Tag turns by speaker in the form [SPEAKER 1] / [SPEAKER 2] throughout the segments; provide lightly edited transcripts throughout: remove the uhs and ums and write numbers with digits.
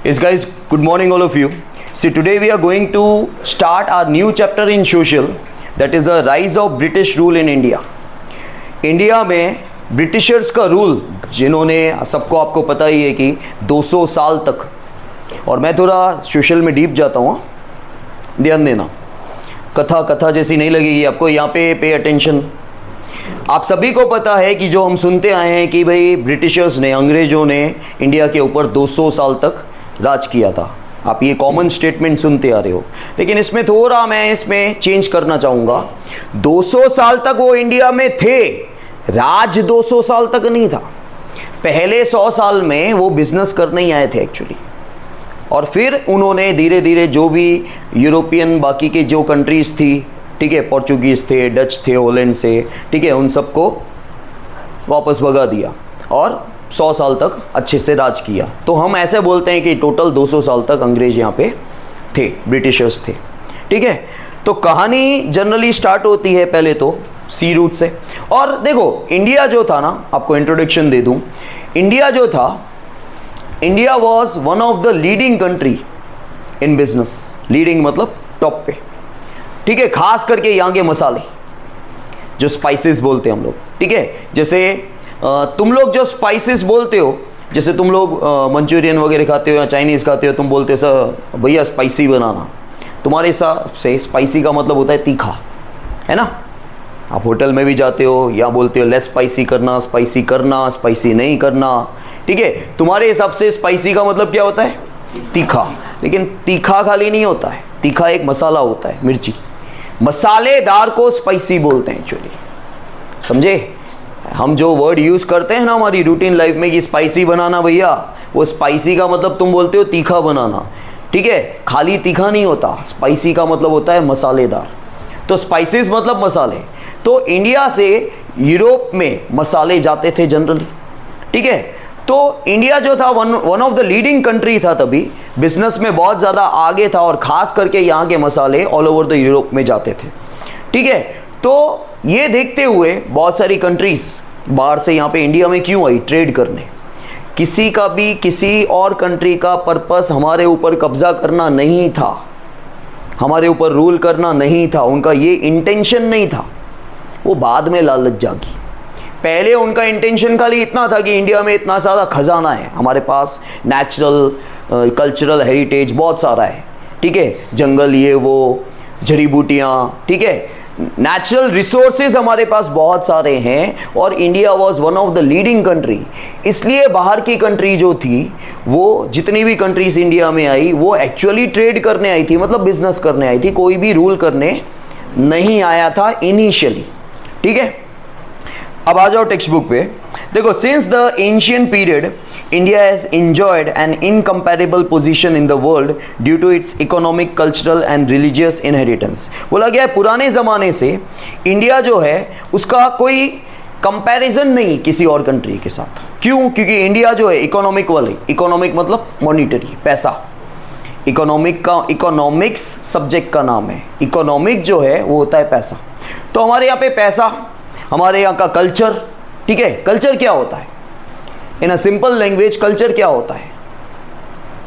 [SPEAKER 1] Yes, guys, good morning, all of you. See, today we are going to start our new chapter in social, that is a rise of British rule in India. India में Britishers का rule, जिन्होंने सबको आपको पता ही है कि 200 साल तक, और मैं थोड़ा सोशल में डीप जाता हूँ, ध्यान देना, कथा जैसी नहीं लगेगी आपको, यहाँ पे अटेंशन। आप सभी को पता है कि जो हम सुनते आए हैं कि भाई ब्रिटिशर्स ने, अंग्रेज़ों ने इंडिया के ऊपर 200 साल तक राज किया था। आप ये कॉमन स्टेटमेंट सुनते आ रहे हो, लेकिन इसमें थोड़ा मैं इसमें चेंज करना चाहूँगा। 200 साल तक वो इंडिया में थे, राज 200 साल तक नहीं था। पहले 100 साल में वो बिजनेस करने ही आए थे एक्चुअली, और फिर उन्होंने धीरे धीरे जो भी यूरोपियन बाकी के जो कंट्रीज़ थी, ठीक है, पोर्चुगीज़ थे, डच थे, हॉलैंड से, ठीक है, उन सबको वापस भगा दिया और 100 साल तक अच्छे से राज किया। तो हम ऐसे बोलते हैं कि टोटल 200 साल तक अंग्रेज यहाँ पे थे, ब्रिटिशर्स थे, ठीक है। तो कहानी जनरली स्टार्ट होती है पहले तो सी रूट से। और देखो, इंडिया जो था ना, आपको इंट्रोडक्शन दे दूं, इंडिया जो था, India was one of the leading country in business. Leading मतलब टॉप पे, ठीक है। खास करके यहाँ के मसाले, जो स्पाइसेस बोलते हैं हम लोग, ठीक है। जैसे तुम लोग जो स्पाइसेस बोलते हो, जैसे तुम लोग मंचूरियन वगैरह खाते हो या चाइनीज़ खाते हो, तुम बोलते हो सर भैया स्पाइसी बनाना। तुम्हारे हिसाब से स्पाइसी का मतलब होता है तीखा, है ना। आप होटल में भी जाते हो या बोलते हो लेस स्पाइसी करना, स्पाइसी नहीं करना, ठीक है। तुम्हारे हिसाब से स्पाइसी का मतलब क्या होता है? तीखा। लेकिन तीखा खाली नहीं होता है, तीखा एक मसाला होता है, मिर्ची। मसालेदार को स्पाइसी बोलते हैं एक्चुअली, समझे। हम जो वर्ड यूज़ करते हैं ना हमारी रूटीन लाइफ में कि स्पाइसी बनाना भैया, वो स्पाइसी का मतलब तुम बोलते हो तीखा बनाना, ठीक है। खाली तीखा नहीं होता, स्पाइसी का मतलब होता है मसालेदार। तो स्पाइसेस मतलब मसाले। तो इंडिया से यूरोप में मसाले जाते थे जनरली, ठीक है। तो इंडिया जो था one of the leading country था, तभी बिजनेस में बहुत ज़्यादा आगे था, और ख़ास करके यहाँ के मसाले ऑल ओवर द यूरोप में जाते थे, ठीक है। तो ये देखते हुए बहुत सारी कंट्रीज़ बाहर से यहाँ पे इंडिया में क्यों आई? ट्रेड करने। किसी का भी किसी और कंट्री का पर्पस हमारे ऊपर कब्जा करना नहीं था, हमारे ऊपर रूल करना नहीं था, उनका ये इंटेंशन नहीं था। वो बाद में लालच जागी। पहले उनका इंटेंशन खाली इतना था कि इंडिया में इतना सारा खजाना है, हमारे पास नेचुरल कल्चरल हेरिटेज बहुत सारा है, ठीक है, जंगल, ये वो, जड़ी बूटियाँ, ठीक है, नेचुरल रिसोर्सेज हमारे पास बहुत सारे हैं, और India was one of the leading country. इसलिए बाहर की कंट्री जो थी, वो जितनी भी कंट्रीज इंडिया में आई, वो एक्चुअली ट्रेड करने आई थी, मतलब बिजनेस करने आई थी, कोई भी रूल करने नहीं आया था इनिशियली, ठीक है। अब आ जाओ टेक्स्ट बुक पे। देखो, since the ancient period India has enjoyed an incomparable position in the world due to its economic, cultural and religious inheritance। बोला गया है पुराने ज़माने से इंडिया जो है उसका कोई कंपैरिजन नहीं किसी और कंट्री के साथ। क्यों? क्योंकि इंडिया जो है इकोनॉमिक वाले, इकोनॉमिक मतलब मॉनिटरी, पैसा। इकोनॉमिक का, इकोनॉमिक्स सब्जेक्ट का नाम है। इकोनॉमिक जो है वो होता है पैसा। तो हमारे यहाँ पे पैसा, हमारे यहाँ का कल्चर, ठीक है। कल्चर क्या होता है? इन अ सिंपल लैंग्वेज कल्चर क्या होता है?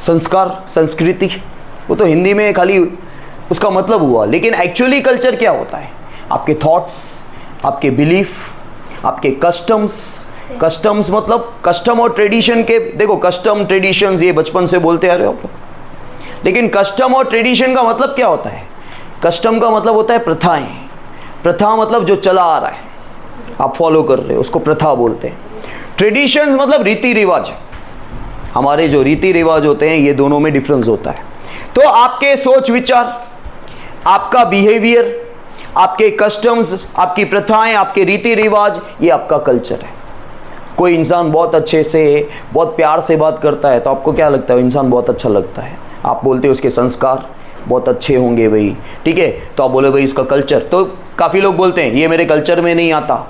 [SPEAKER 1] संस्कार, संस्कृति। वो तो हिंदी में खाली उसका मतलब हुआ, लेकिन एक्चुअली कल्चर क्या होता है? आपके थॉट्स, आपके बिलीफ, आपके कस्टम्स। कस्टम्स मतलब कस्टम और ट्रेडिशन के, देखो कस्टम ट्रेडिशंस ये बचपन से बोलते आ रहे हो आप लोग, लेकिन कस्टम और ट्रेडिशन का मतलब क्या होता है? कस्टम का मतलब होता है प्रथाएं। प्रथा मतलब जो चला आ रहा है, आप फॉलो कर रहे हो, उसको प्रथा बोलते हैं। ट्रेडिशंस मतलब रीति रिवाज। हमारे जो रीति रिवाज होते हैं, ये दोनों में डिफरेंस होता है। तो आपके सोच विचार, आपका बिहेवियर, आपके कस्टम्स, आपकी प्रथाएं, आपके रीति रिवाज, ये आपका कल्चर है। कोई इंसान बहुत अच्छे से, बहुत प्यार से बात करता है, तो आपको क्या लगता है? इंसान बहुत अच्छा लगता है। आप बोलते हो उसके संस्कार बहुत अच्छे होंगे भाई, ठीक है, तो आप बोले भाई उसका कल्चर। तो काफ़ी लोग बोलते हैं ये मेरे कल्चर में नहीं आता,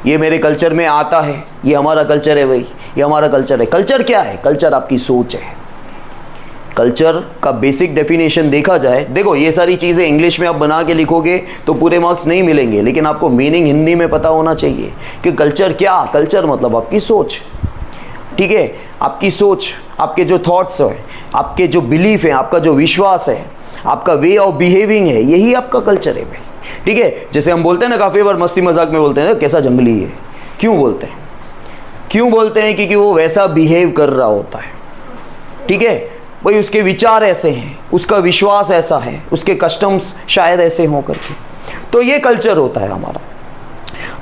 [SPEAKER 1] ये मेरे कल्चर में आता है, ये हमारा कल्चर है भाई, ये हमारा कल्चर है। कल्चर क्या है? कल्चर आपकी सोच है। कल्चर का बेसिक डेफिनेशन देखा जाए, देखो ये सारी चीज़ें इंग्लिश में आप बना के लिखोगे तो पूरे मार्क्स नहीं मिलेंगे, लेकिन आपको मीनिंग हिंदी में पता होना चाहिए कि कल्चर क्या। कल्चर मतलब आपकी सोच। ठीक है, आपकी सोच, आपके जो थॉट्स है, आपके जो बिलीफ है, आपका जो विश्वास है, आपका वे ऑफ बिहेविंग है, यही आपका कल्चर है भाई। ठीक है, जैसे हम बोलते हैं ना, काफ़ी बार मस्ती मजाक में बोलते हैं ना, कैसा जंगली है। क्यों बोलते हैं? क्यों बोलते हैं? क्योंकि वो वैसा बिहेव कर रहा होता है। ठीक है भाई, उसके विचार ऐसे हैं, उसका विश्वास ऐसा है, उसके कस्टम्स शायद ऐसे हों करके, तो ये कल्चर होता है हमारा।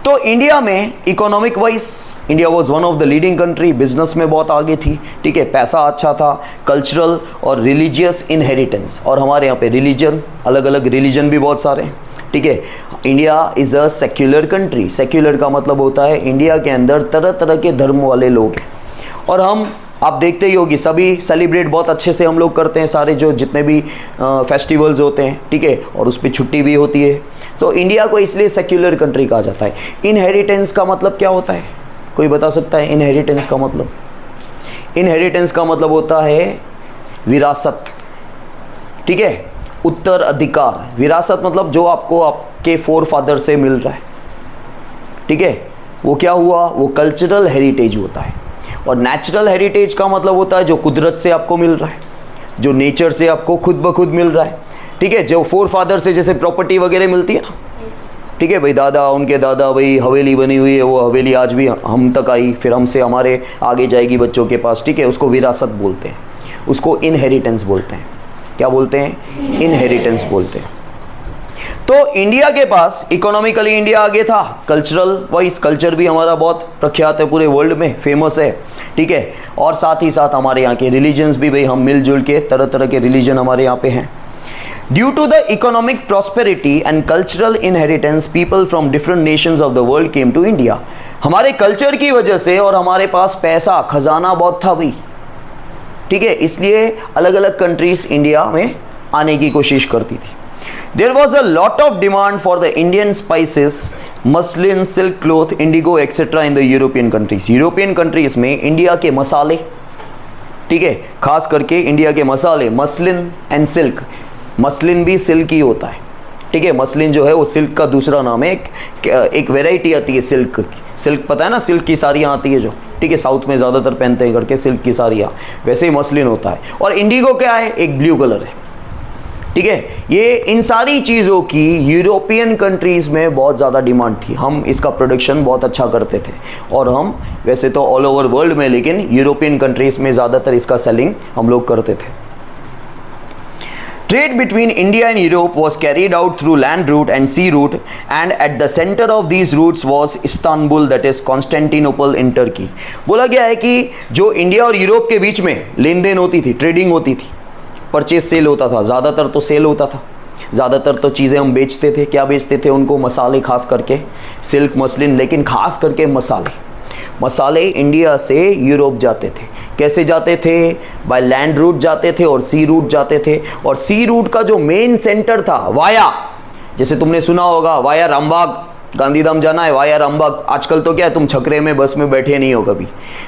[SPEAKER 1] तो इंडिया में economic wise India was one of the leading country, business में बहुत आगे थी। ठीक है, पैसा अच्छा था, कल्चरल और रिलीजियस इनहेरिटेंस, और हमारे यहाँ पे रिलीजन, अलग अलग रिलीजन भी बहुत सारे हैं। ठीक है, India is a secular country. Secular का मतलब होता है इंडिया के अंदर तरह तरह के धर्म वाले लोग हैं, और हम, आप देखते ही होगी, सभी सेलिब्रेट बहुत अच्छे से हम लोग करते हैं, सारे जो जितने भी फेस्टिवल्स होते हैं। ठीक है, और उस पर छुट्टी भी होती है। तो इंडिया को इसलिए सेक्युलर कंट्री कहा जाता है। इनहेरिटेंस का मतलब क्या होता है? कोई बता सकता है इनहेरिटेंस का मतलब? इनहेरिटेंस का मतलब होता है विरासत। ठीक है, उत्तराधिकार। विरासत मतलब जो आपको आपके फोर फादर से मिल रहा है। ठीक है, वो क्या हुआ? वो कल्चरल हेरिटेज होता है। और नेचुरल हेरिटेज का मतलब होता है जो कुदरत से आपको मिल रहा है, जो नेचर से आपको खुद ब खुद मिल रहा है। ठीक है, जो फोर फादर से जैसे प्रॉपर्टी वगैरह मिलती है ना। ठीक है भाई, दादा, उनके दादा, भाई हवेली बनी हुई है, वो हवेली आज भी हम तक आई, फिर हमसे हमारे आगे जाएगी बच्चों के पास। ठीक है, उसको विरासत बोलते हैं, उसको इनहेरिटेंस बोलते हैं। क्या बोलते हैं? इनहेरिटेंस बोलते हैं। तो इंडिया के पास इकोनॉमिकली इंडिया आगे था, कल्चरल वाइज कल्चर भी हमारा बहुत प्रख्यात है, पूरे वर्ल्ड में फेमस है। ठीक है, और साथ ही साथ हमारे यहाँ के रिलीजन्स भी भाई, हम मिलजुल के तरह तरह के रिलीजन हमारे यहाँ पे हैं। Due to the economic prosperity and cultural inheritance, people from different nations of the world came to India. हमारे कल्चर की वजह से और हमारे पास पैसा, खजाना बहुत था भाई। ठीक है, इसलिए अलग अलग कंट्रीज इंडिया में आने की कोशिश करती थी। There was a lot of demand for the Indian spices, muslin, silk cloth, indigo, etc. in the European countries. European countries में इंडिया के मसाले, ठीक है, खास करके इंडिया के मसाले, मसलिन एंड सिल्क। मसलिन भी सिल्क ही होता है। ठीक है, मसलिन जो है वो सिल्क का दूसरा नाम है। एक वेराइटी आती है सिल्क की। सिल्क पता है ना, सिल्क की साड़ियाँ आती है जो, ठीक है, साउथ में ज़्यादातर पहनते हैं करके सिल्क की साड़ियाँ, वैसे ही मसलिन होता है। और इंडिगो क्या है? एक ब्लू कलर है। ठीक है, ये इन सारी चीज़ों की यूरोपियन कंट्रीज़ में बहुत ज़्यादा डिमांड थी। हम इसका प्रोडक्शन बहुत अच्छा करते थे, और हम वैसे तो ऑल ओवर वर्ल्ड में, लेकिन यूरोपियन कंट्रीज़ में ज़्यादातर इसका सेलिंग हम लोग करते थे। Trade between India and Europe was carried out through land route and sea route, and at the center of these routes was Istanbul, that is Constantinople in Turkey. बोला गया है कि जो इंडिया और यूरोप के बीच में लेन देन होती थी, ट्रेडिंग होती थी, परचेज सेल होता था, ज़्यादातर तो सेल होता था, ज़्यादातर तो चीज़ें हम बेचते थे। क्या बेचते थे? उनको मसाले, खास करके सिल्क, मसलिन, लेकिन खास करके मसाले इंडिया से यूरोप जाते थे। कैसे जाते थे? बाय लैंड रूट जाते थे और सी रूट जाते थे। और सी रूट का जो मेन सेंटर था वाया, जैसे तुमने सुना होगा, वाया रामबाग, गांधीधाम जाना है वाया रामबाग। आजकल तो क्या है, तुम छकरे में बस में बैठे नहीं हो कभी,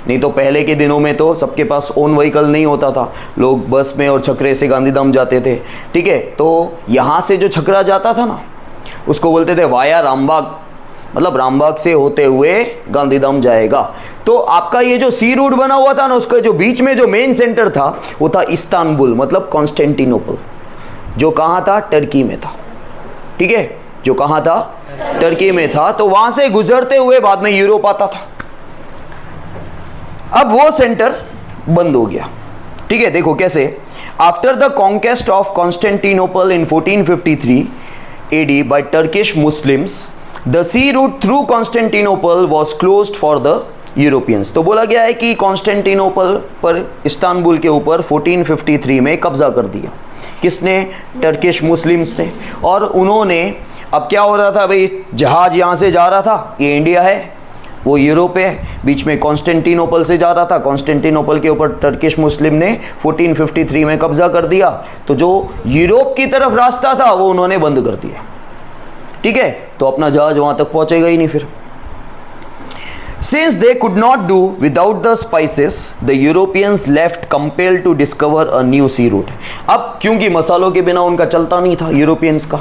[SPEAKER 1] नहीं तो पहले के दिनों में तो सबके पास ओन व्हीकल नहीं होता था, लोग बस में और छकरे से गांधीधाम जाते थे। ठीक है, तो यहाँ से जो छकरा जाता था ना, उसको बोलते थे वाया रामबाग, मतलब रामबाग से होते हुए गांधीधाम जाएगा। तो आपका ये जो सी रूट बना हुआ था ना, उसका जो बीच में जो मेन सेंटर था वो था इस्तांबुल, मतलब कॉन्स्टेंटिनोपल, जो कहाँ था? टर्की में था। ठीक है, जो कहाँ था? टर्की में था। तो वहां से गुजरते हुए बाद में यूरोप आता था। अब वो सेंटर बंद हो गया। ठीक है, देखो कैसे। After the conquest of Constantinople in 1453 AD by Turkish Muslims, the sea route through Constantinople was closed for the Europeans. तो बोला गया है कि कॉन्स्टेंटिनोपल पर, इस्तांबुल के ऊपर 1453 में कब्जा कर दिया। किसने? टर्किश मुस्लिम्स ने। और उन्होंने, अब क्या हो रहा था भाई, जहाज यहाँ से जा रहा था, ये इंडिया है, वो यूरोप है, बीच में कॉन्स्टेंटिनोपल से जा रहा था, कॉन्स्टेंटिनोपल के ऊपर टर्किश मुस्लिम ने 1453 में कब्जा कर दिया। तो जो यूरोप की तरफ रास्ता था वो उन्होंने बंद कर दिया। ठीक है, तो अपना जहाज वहां तक पहुंचेगा ही नहीं फिर। Since they could not do without the spices, the Europeans left compelled to discover a new sea route. अब क्योंकि मसालों के बिना उनका चलता नहीं था यूरोपियंस का,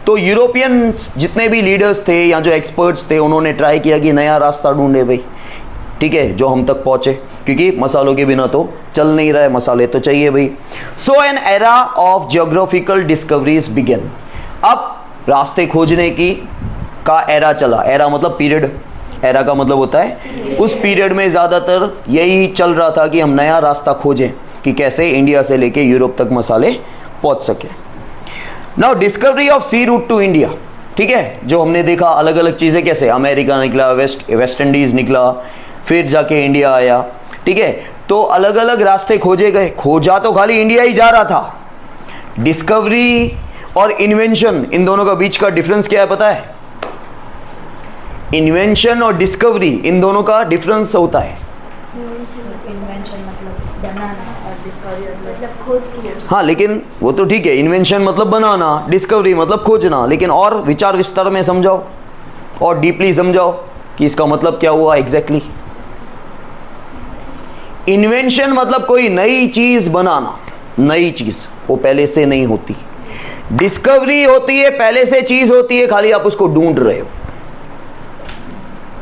[SPEAKER 1] तो यूरोपियंस जितने भी लीडर्स थे या जो एक्सपर्ट्स थे, उन्होंने ट्राई किया कि नया रास्ता ढूंढे भाई, ठीक है, जो हम तक पहुंचे, क्योंकि मसालों के बिना तो चल नहीं रहा है, मसाले तो चाहिए भाई। So an era of geographical discoveries began. अब रास्ते खोजने की का एरा चला। एरा मतलब पीरियड, एरा का मतलब होता है उस पीरियड में ज़्यादातर यही चल रहा था कि हम नया रास्ता खोजें कि कैसे इंडिया से लेके यूरोप तक मसाले पहुंच सके। Now discovery of sea route to India, ठीक है, जो हमने देखा अलग अलग चीज़ें, कैसे अमेरिका निकला, वेस्ट इंडीज़ निकला, फिर जाके इंडिया आया, ठीक है। तो अलग अलग रास्ते खोजे गए। खोजा तो खाली इंडिया ही जा रहा था। डिस्कवरी और इन्वेंशन, इन दोनों का बीच का डिफरेंस क्या है पता है? इन्वेंशन और डिस्कवरी, इन दोनों का डिफरेंस होता है।
[SPEAKER 2] इन्वेंशन मतलब बनाना और डिस्कवरी मतलब खोज की।
[SPEAKER 1] हाँ, लेकिन वो तो ठीक है, इन्वेंशन मतलब बनाना, डिस्कवरी मतलब खोजना, लेकिन और विचार विस्तार में समझाओ और डीपली समझाओ कि इसका मतलब क्या हुआ एग्जैक्टली। इन्वेंशन मतलब कोई नई चीज बनाना, नई चीज, वो पहले से नहीं होती। डिस्कवरी होती है, पहले से चीज होती है, खाली आप उसको ढूंढ रहे हो,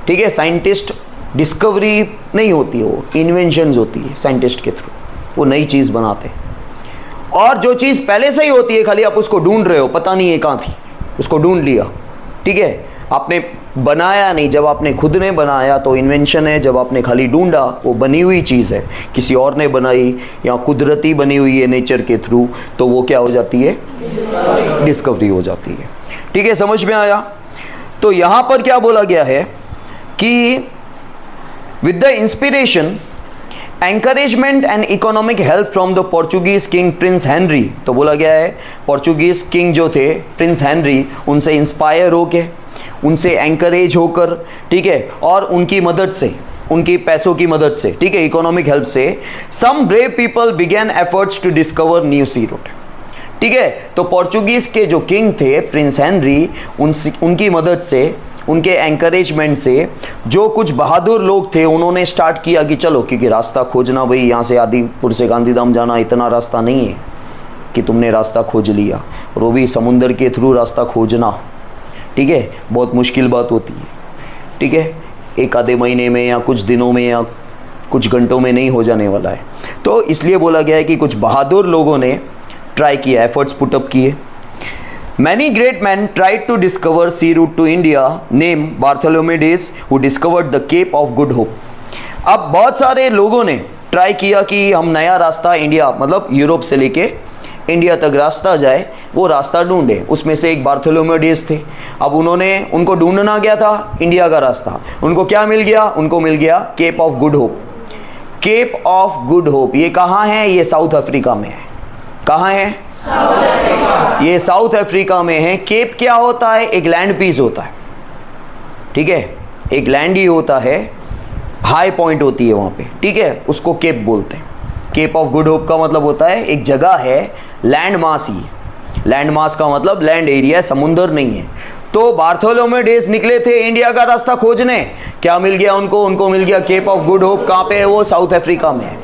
[SPEAKER 1] ठीक है। साइंटिस्ट डिस्कवरी नहीं होती है, वो इन्वेंशंस होती है साइंटिस्ट के थ्रू, वो नई चीज बनाते हैं। और जो चीज पहले से ही होती है, खाली आप उसको ढूंढ रहे हो, पता नहीं है कहाँ थी, उसको ढूंढ लिया, ठीक है। आपने बनाया नहीं, जब आपने खुद ने बनाया तो इन्वेंशन है, जब आपने खाली ढूंढा वो बनी हुई चीज़ है, किसी और ने बनाई या कुदरती बनी हुई है नेचर के थ्रू, तो वो क्या हो जाती है? डिस्कवरी हो जाती है, ठीक है। समझ में आया? तो यहाँ पर क्या बोला गया है कि with the inspiration, encouragement and economic help from the Portuguese king Prince Henry, तो बोला गया है पोर्चुगीज किंग जो थे प्रिंस हेनरी, उनसे इंस्पायर होके, उनसे एंकरेज होकर, ठीक है, और उनकी मदद से, उनकी पैसों की मदद से, ठीक है, इकोनॉमिक हेल्प से, some brave people began efforts to discover new sea route, ठीक है। तो पोर्चुगीज के जो किंग थे प्रिंस हेनरी, उनकी मदद से, उनके एंकरेजमेंट से जो कुछ बहादुर लोग थे उन्होंने स्टार्ट किया कि चलो, क्योंकि रास्ता खोजना भाई, यहाँ से आदिपुर से गांधीधाम जाना इतना रास्ता नहीं है कि तुमने रास्ता खोज लिया, और वो भी समुंदर के थ्रू रास्ता खोजना, ठीक है, बहुत मुश्किल बात होती है, ठीक है। एक आधे महीने में या कुछ दिनों में या कुछ घंटों में नहीं हो जाने वाला है। तो इसलिए बोला गया है कि कुछ बहादुर लोगों ने ट्राई किया, एफर्ट्स पुटअप किए। Many great men tried to discover sea route to India, name Bartholomew Dias, who discovered the Cape of Good Hope. अब बहुत सारे लोगों ने ट्राई किया कि हम नया रास्ता इंडिया, मतलब यूरोप से लेके इंडिया तक रास्ता जाए, वो रास्ता ढूंढे। उसमें से एक बार्थोलोमेव डियास थे। अब उनको ढूंढना क्या था? इंडिया का रास्ता। उनको क्या मिल गया? उनको मिल गया Cape of Good Hope. Cape of Good Hope ये कहाँ है? ये साउथ अफ्रीका में है। कहाँ है? ये साउथ अफ्रीका में है। केप क्या होता है? एक लैंड पीस होता है, ठीक है, एक लैंड ही होता है, हाई पॉइंट होती है वहाँ पे, ठीक है, उसको केप बोलते हैं। केप ऑफ गुड होप का मतलब होता है एक जगह है, लैंड मास ही। लैंड मास का मतलब लैंड एरिया है, समुंदर नहीं है। तो बार्थोलोमेव डियास निकले थे इंडिया का रास्ता खोजने। क्या मिल गया उनको? उनको मिल गया केप ऑफ गुड होप। कहाँ पे है वो? साउथ अफ्रीका में है,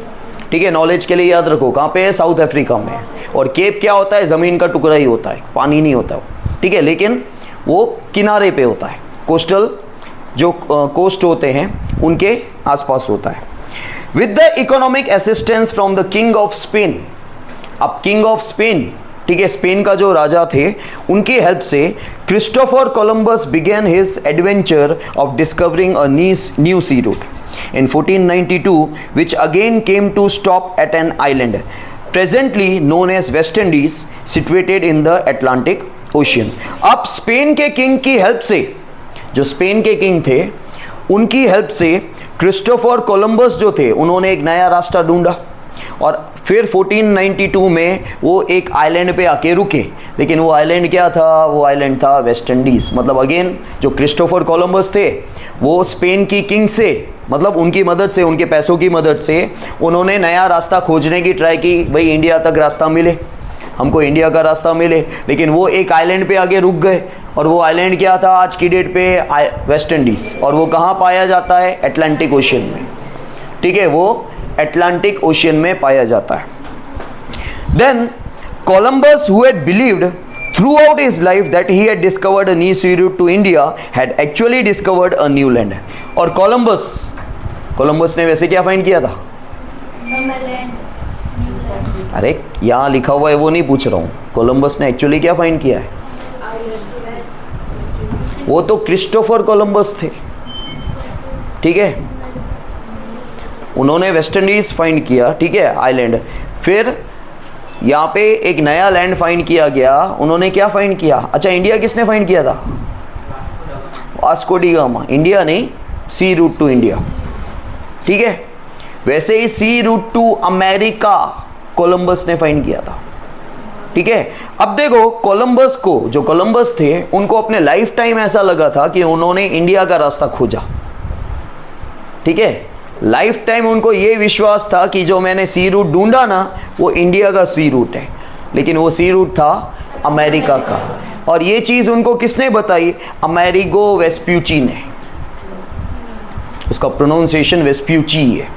[SPEAKER 1] ठीक है। नॉलेज के लिए याद रखो, कहाँ पे है? साउथ अफ्रीका में है। और केप क्या होता है? ज़मीन का टुकड़ा ही होता है, पानी नहीं होता वो, ठीक है, लेकिन वो किनारे पे होता है, कोस्टल जो कोस्ट होते हैं उनके आसपास होता है। With the economic assistance from the king of Spain. अब किंग ऑफ स्पेन, ठीक है, स्पेन का जो राजा थे, उनकी हेल्प से Christopher Columbus began his adventure of discovering a new sea route in 1492, which again came to stop at an island presently known as West Indies, situated in the Atlantic Ocean. अब Spain के king की help से, जो Spain के king थे उनकी help से Christopher Columbus जो थे उन्होंने एक नया रास्ता ढूंढा, और फिर 1492 में वो एक आइलैंड पे आके रुके। लेकिन वो आइलैंड क्या था? वो आइलैंड था वेस्ट इंडीज़। मतलब अगेन जो क्रिस्टोफर कोलंबस थे वो स्पेन की किंग से, मतलब उनकी मदद से, उनके पैसों की मदद से उन्होंने नया रास्ता खोजने की ट्राई की, भाई इंडिया तक रास्ता मिले, हमको इंडिया का रास्ता मिले। लेकिन वो एक आइलैंड पे आगे रुक गए, और वो आइलैंड क्या था आज की डेट पे? West Indies. और वो कहाँ पाया जाता है? एटलांटिक ओशियन में, ठीक है, वो एटलांटिक ओशियन में पाया जाता है। Then Columbus, who had believed throughout his life that he had discovered a new sea route to India, had actually discovered a new land. और कोलंबस ने वैसे क्या फाइंड किया था? अरे यहाँ लिखा हुआ है वो नहीं पूछ रहा हूँ, कोलंबस ने एक्चुअली क्या फाइंड किया है? वो तो क्रिस्टोफर कोलंबस थे, ठीक है, उन्होंने वेस्ट इंडीज फाइंड किया, ठीक है, आइलैंड। फिर यहाँ पे एक नया लैंड फाइंड किया गया, उन्होंने क्या फाइंड किया? अच्छा, इंडिया किसने फाइंड किया था? Vasco da gamma. इंडिया नहीं, सी रूट टू इंडिया, ठीक है। वैसे ही सी रूट टू अमेरिका कोलंबस ने फाइंड किया था, ठीक है। अब देखो, कोलंबस को, जो कोलंबस थे, उनको अपने लाइफ टाइम ऐसा लगा था कि उन्होंने इंडिया का रास्ता खोजा, ठीक है। लाइफ टाइम उनको ये विश्वास था कि जो मैंने सी रूट ढूंढा ना, वो इंडिया का सी रूट है, लेकिन वो सी रूट था अमेरिका का। और ये चीज़ उनको किसने बताई? अमेरिगो वेस्प्यूची ने। उसका प्रोनाउंसिएशन वेस्प्यूची है,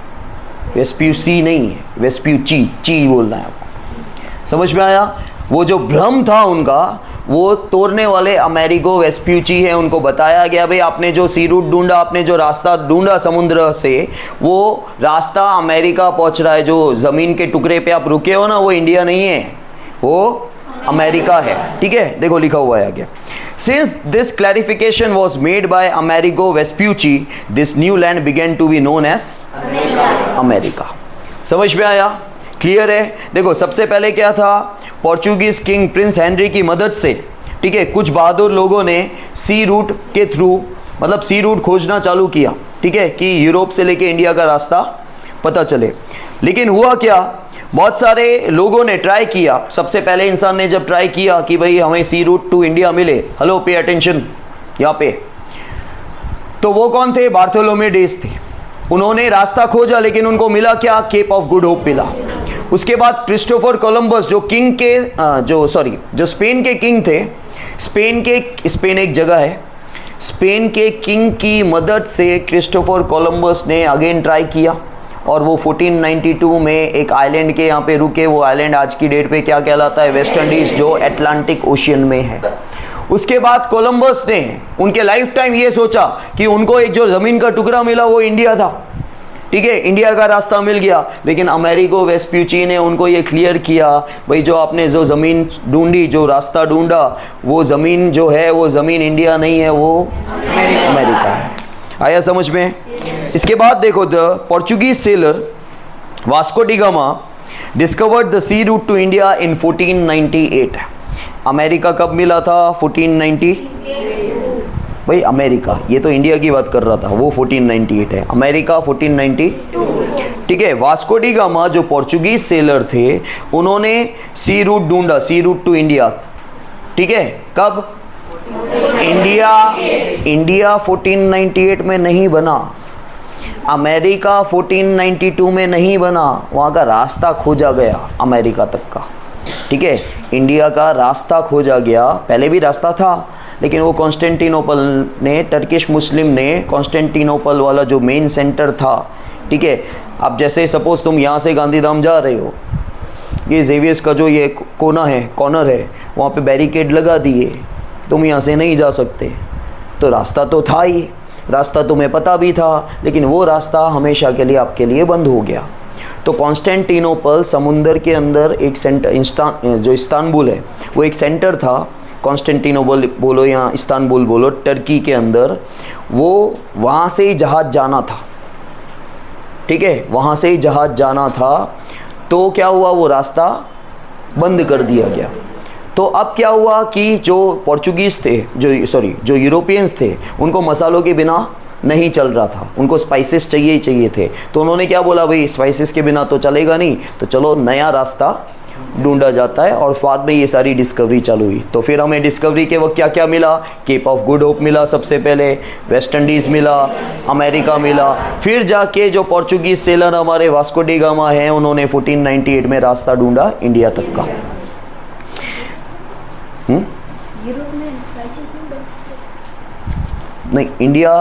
[SPEAKER 1] वेस्प्यूसी नहीं है, वेस्प्यूची, ची बोलना है आपको। समझ में आया? वो जो भ्रम था उनका, वो तोड़ने वाले अमेरिगो वेस्प्यूची है। उनको बताया गया, भाई आपने जो सी रूट ढूंढा, आपने जो रास्ता ढूंढा समुद्र से, वो रास्ता अमेरिका पहुंच रहा है। जो ज़मीन के टुकड़े पे आप रुके हो ना, वो इंडिया नहीं है, वो अमेरिका है, ठीक है। देखो लिखा हुआ है आगे, since this clarification was made by Amerigo Vespucci, this new land began to be known as America. समझ में आया? क्लियर है? देखो, सबसे पहले क्या था? पोर्चुगीज किंग प्रिंस हेनरी की मदद से, ठीक है, कुछ बहादुर लोगों ने सी रूट के थ्रू, मतलब सी रूट खोजना चालू किया, ठीक है, कि यूरोप से लेके इंडिया का रास्ता पता चले। लेकिन हुआ क्या? बहुत सारे लोगों ने ट्राई किया। सबसे पहले इंसान ने जब ट्राई किया कि भाई हमें सी रूट टू इंडिया मिले, हेलो पे अटेंशन यहाँ पे, तो वो कौन थे? बार्थोलोमे डेज थे। उन्होंने रास्ता खोजा, लेकिन उनको मिला क्या? केप ऑफ गुड होप मिला। उसके बाद क्रिस्टोफर कोलंबस, जो किंग के जो स्पेन के किंग थे, स्पेन एक जगह है, स्पेन के किंग की मदद से क्रिस्टोफर कोलंबस ने अगेन ट्राई किया, और वो 1492 में एक आइलैंड के यहाँ पे रुके। वो आइलैंड आज की डेट पे क्या कहलाता है? वेस्ट इंडीज, जो अटलांटिक ओशियन में है। उसके बाद कोलंबस ने उनके लाइफ टाइम ये सोचा कि उनको एक जो ज़मीन का टुकड़ा मिला वो इंडिया था, ठीक है, इंडिया का रास्ता मिल गया। लेकिन अमेरिगो वेस्प्यूची ने उनको ये क्लियर किया, भाई जो आपने जो ज़मीन ढूंढी, जो रास्ता ढूंढा, वो ज़मीन जो है, वो ज़मीन इंडिया नहीं है, वो अमेरिका है। आया समझ में? इसके बाद देखो, the Portuguese sailor Vasco da Gama discovered the sea route to India in 1498। America कब मिला था? 1490। भाई अमेरिका, ये तो इंडिया की बात कर रहा था, वो 1498 है, अमेरिका 1492, ठीक है। वास्को डी गामा जो पोर्चुगीज सेलर थे, उन्होंने सी रूट ढूंढा, सी रूट टू इंडिया, ठीक है। कब? इंडिया 1498 में नहीं बना, अमेरिका 1492 में नहीं बना, वहाँ का रास्ता खोजा गया अमेरिका तक का, ठीक है। इंडिया का रास्ता खोजा गया, पहले भी रास्ता था, लेकिन वो कॉन्स्टेंटिनोपल ने, टर्किश मुस्लिम ने कॉन्स्टेंटिनोपल वाला जो मेन सेंटर था, ठीक है। अब जैसे सपोज तुम यहाँ से गांधीधाम जा रहे हो, ये जेवियर्स का जो ये कोना है, कॉर्नर है, वहाँ पे बैरिकेड लगा दिए, तुम यहाँ से नहीं जा सकते। तो रास्ता तो था ही, रास्ता तुम्हें पता भी था, लेकिन वो रास्ता हमेशा के लिए आपके लिए बंद हो गया। तो कॉन्स्टेंटिनोपल समुंदर के अंदर एक सेंटर, जो इस्तांबुल है, वो एक सेंटर था। कॉन्स्टेंटिनोपल बोलो या इस्तांबुल बोलो, टर्की के अंदर, वो वहाँ से ही जहाज़ जाना था, ठीक है, वहाँ से ही जहाज़ जाना था। तो क्या हुआ? वो रास्ता बंद कर दिया गया। तो अब क्या हुआ कि जो पोर्चुगीज़ थे, जो यूरोपियंस थे, उनको मसालों के बिना नहीं चल रहा था, उनको स्पाइसेस चाहिए ही चाहिए थे। तो उन्होंने क्या बोला, भाई स्पाइसेस के बिना तो चलेगा नहीं, तो चलो नया रास्ता ढूंढा जाता है। और बाद में ये सारी डिस्कवरी चालू हुई। तो फिर हमें डिस्कवरी के वक्त क्या क्या मिला? केप ऑफ गुड होप मिला सबसे पहले, वेस्ट इंडीज़ मिला, अमेरिका मिला। फिर जाके जो पोर्चुगीज़ सेलर हमारे वास्को डी गामा हैं, उन्होंने 1498 में रास्ता ढूंढा इंडिया तक का।
[SPEAKER 2] यूरोप में स्पाइसेस नहीं बन सकते?
[SPEAKER 1] नहीं, इंडिया,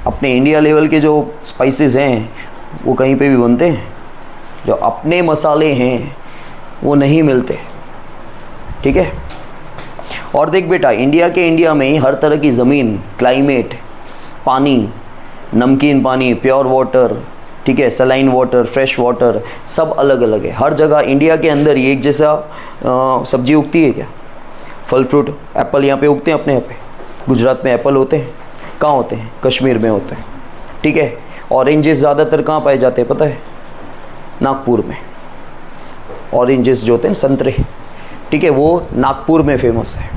[SPEAKER 1] अपने इंडिया लेवल के जो स्पाइसेस हैं वो कहीं पे भी बनते हैं, जो अपने मसाले हैं वो नहीं मिलते, ठीक है। और देख बेटा, इंडिया में ही हर तरह की ज़मीन, क्लाइमेट, पानी, नमकीन पानी, प्योर वाटर, ठीक है, सलाइन वाटर, फ्रेश वाटर, सब अलग अलग है। हर जगह इंडिया के अंदर ही एक जैसा सब्जी उगती है क्या? फल फ्रूट, एप्पल यहाँ पे उगते हैं अपने यहाँ पे, गुजरात में एप्पल होते हैं, कहाँ होते हैं? कश्मीर में होते हैं, ठीक है। ऑरेंजेस ज़्यादातर कहाँ पाए जाते हैं पता है? नागपुर में। ऑरेंजेस जो होते हैं संतरे, ठीक है, वो नागपुर में फेमस है।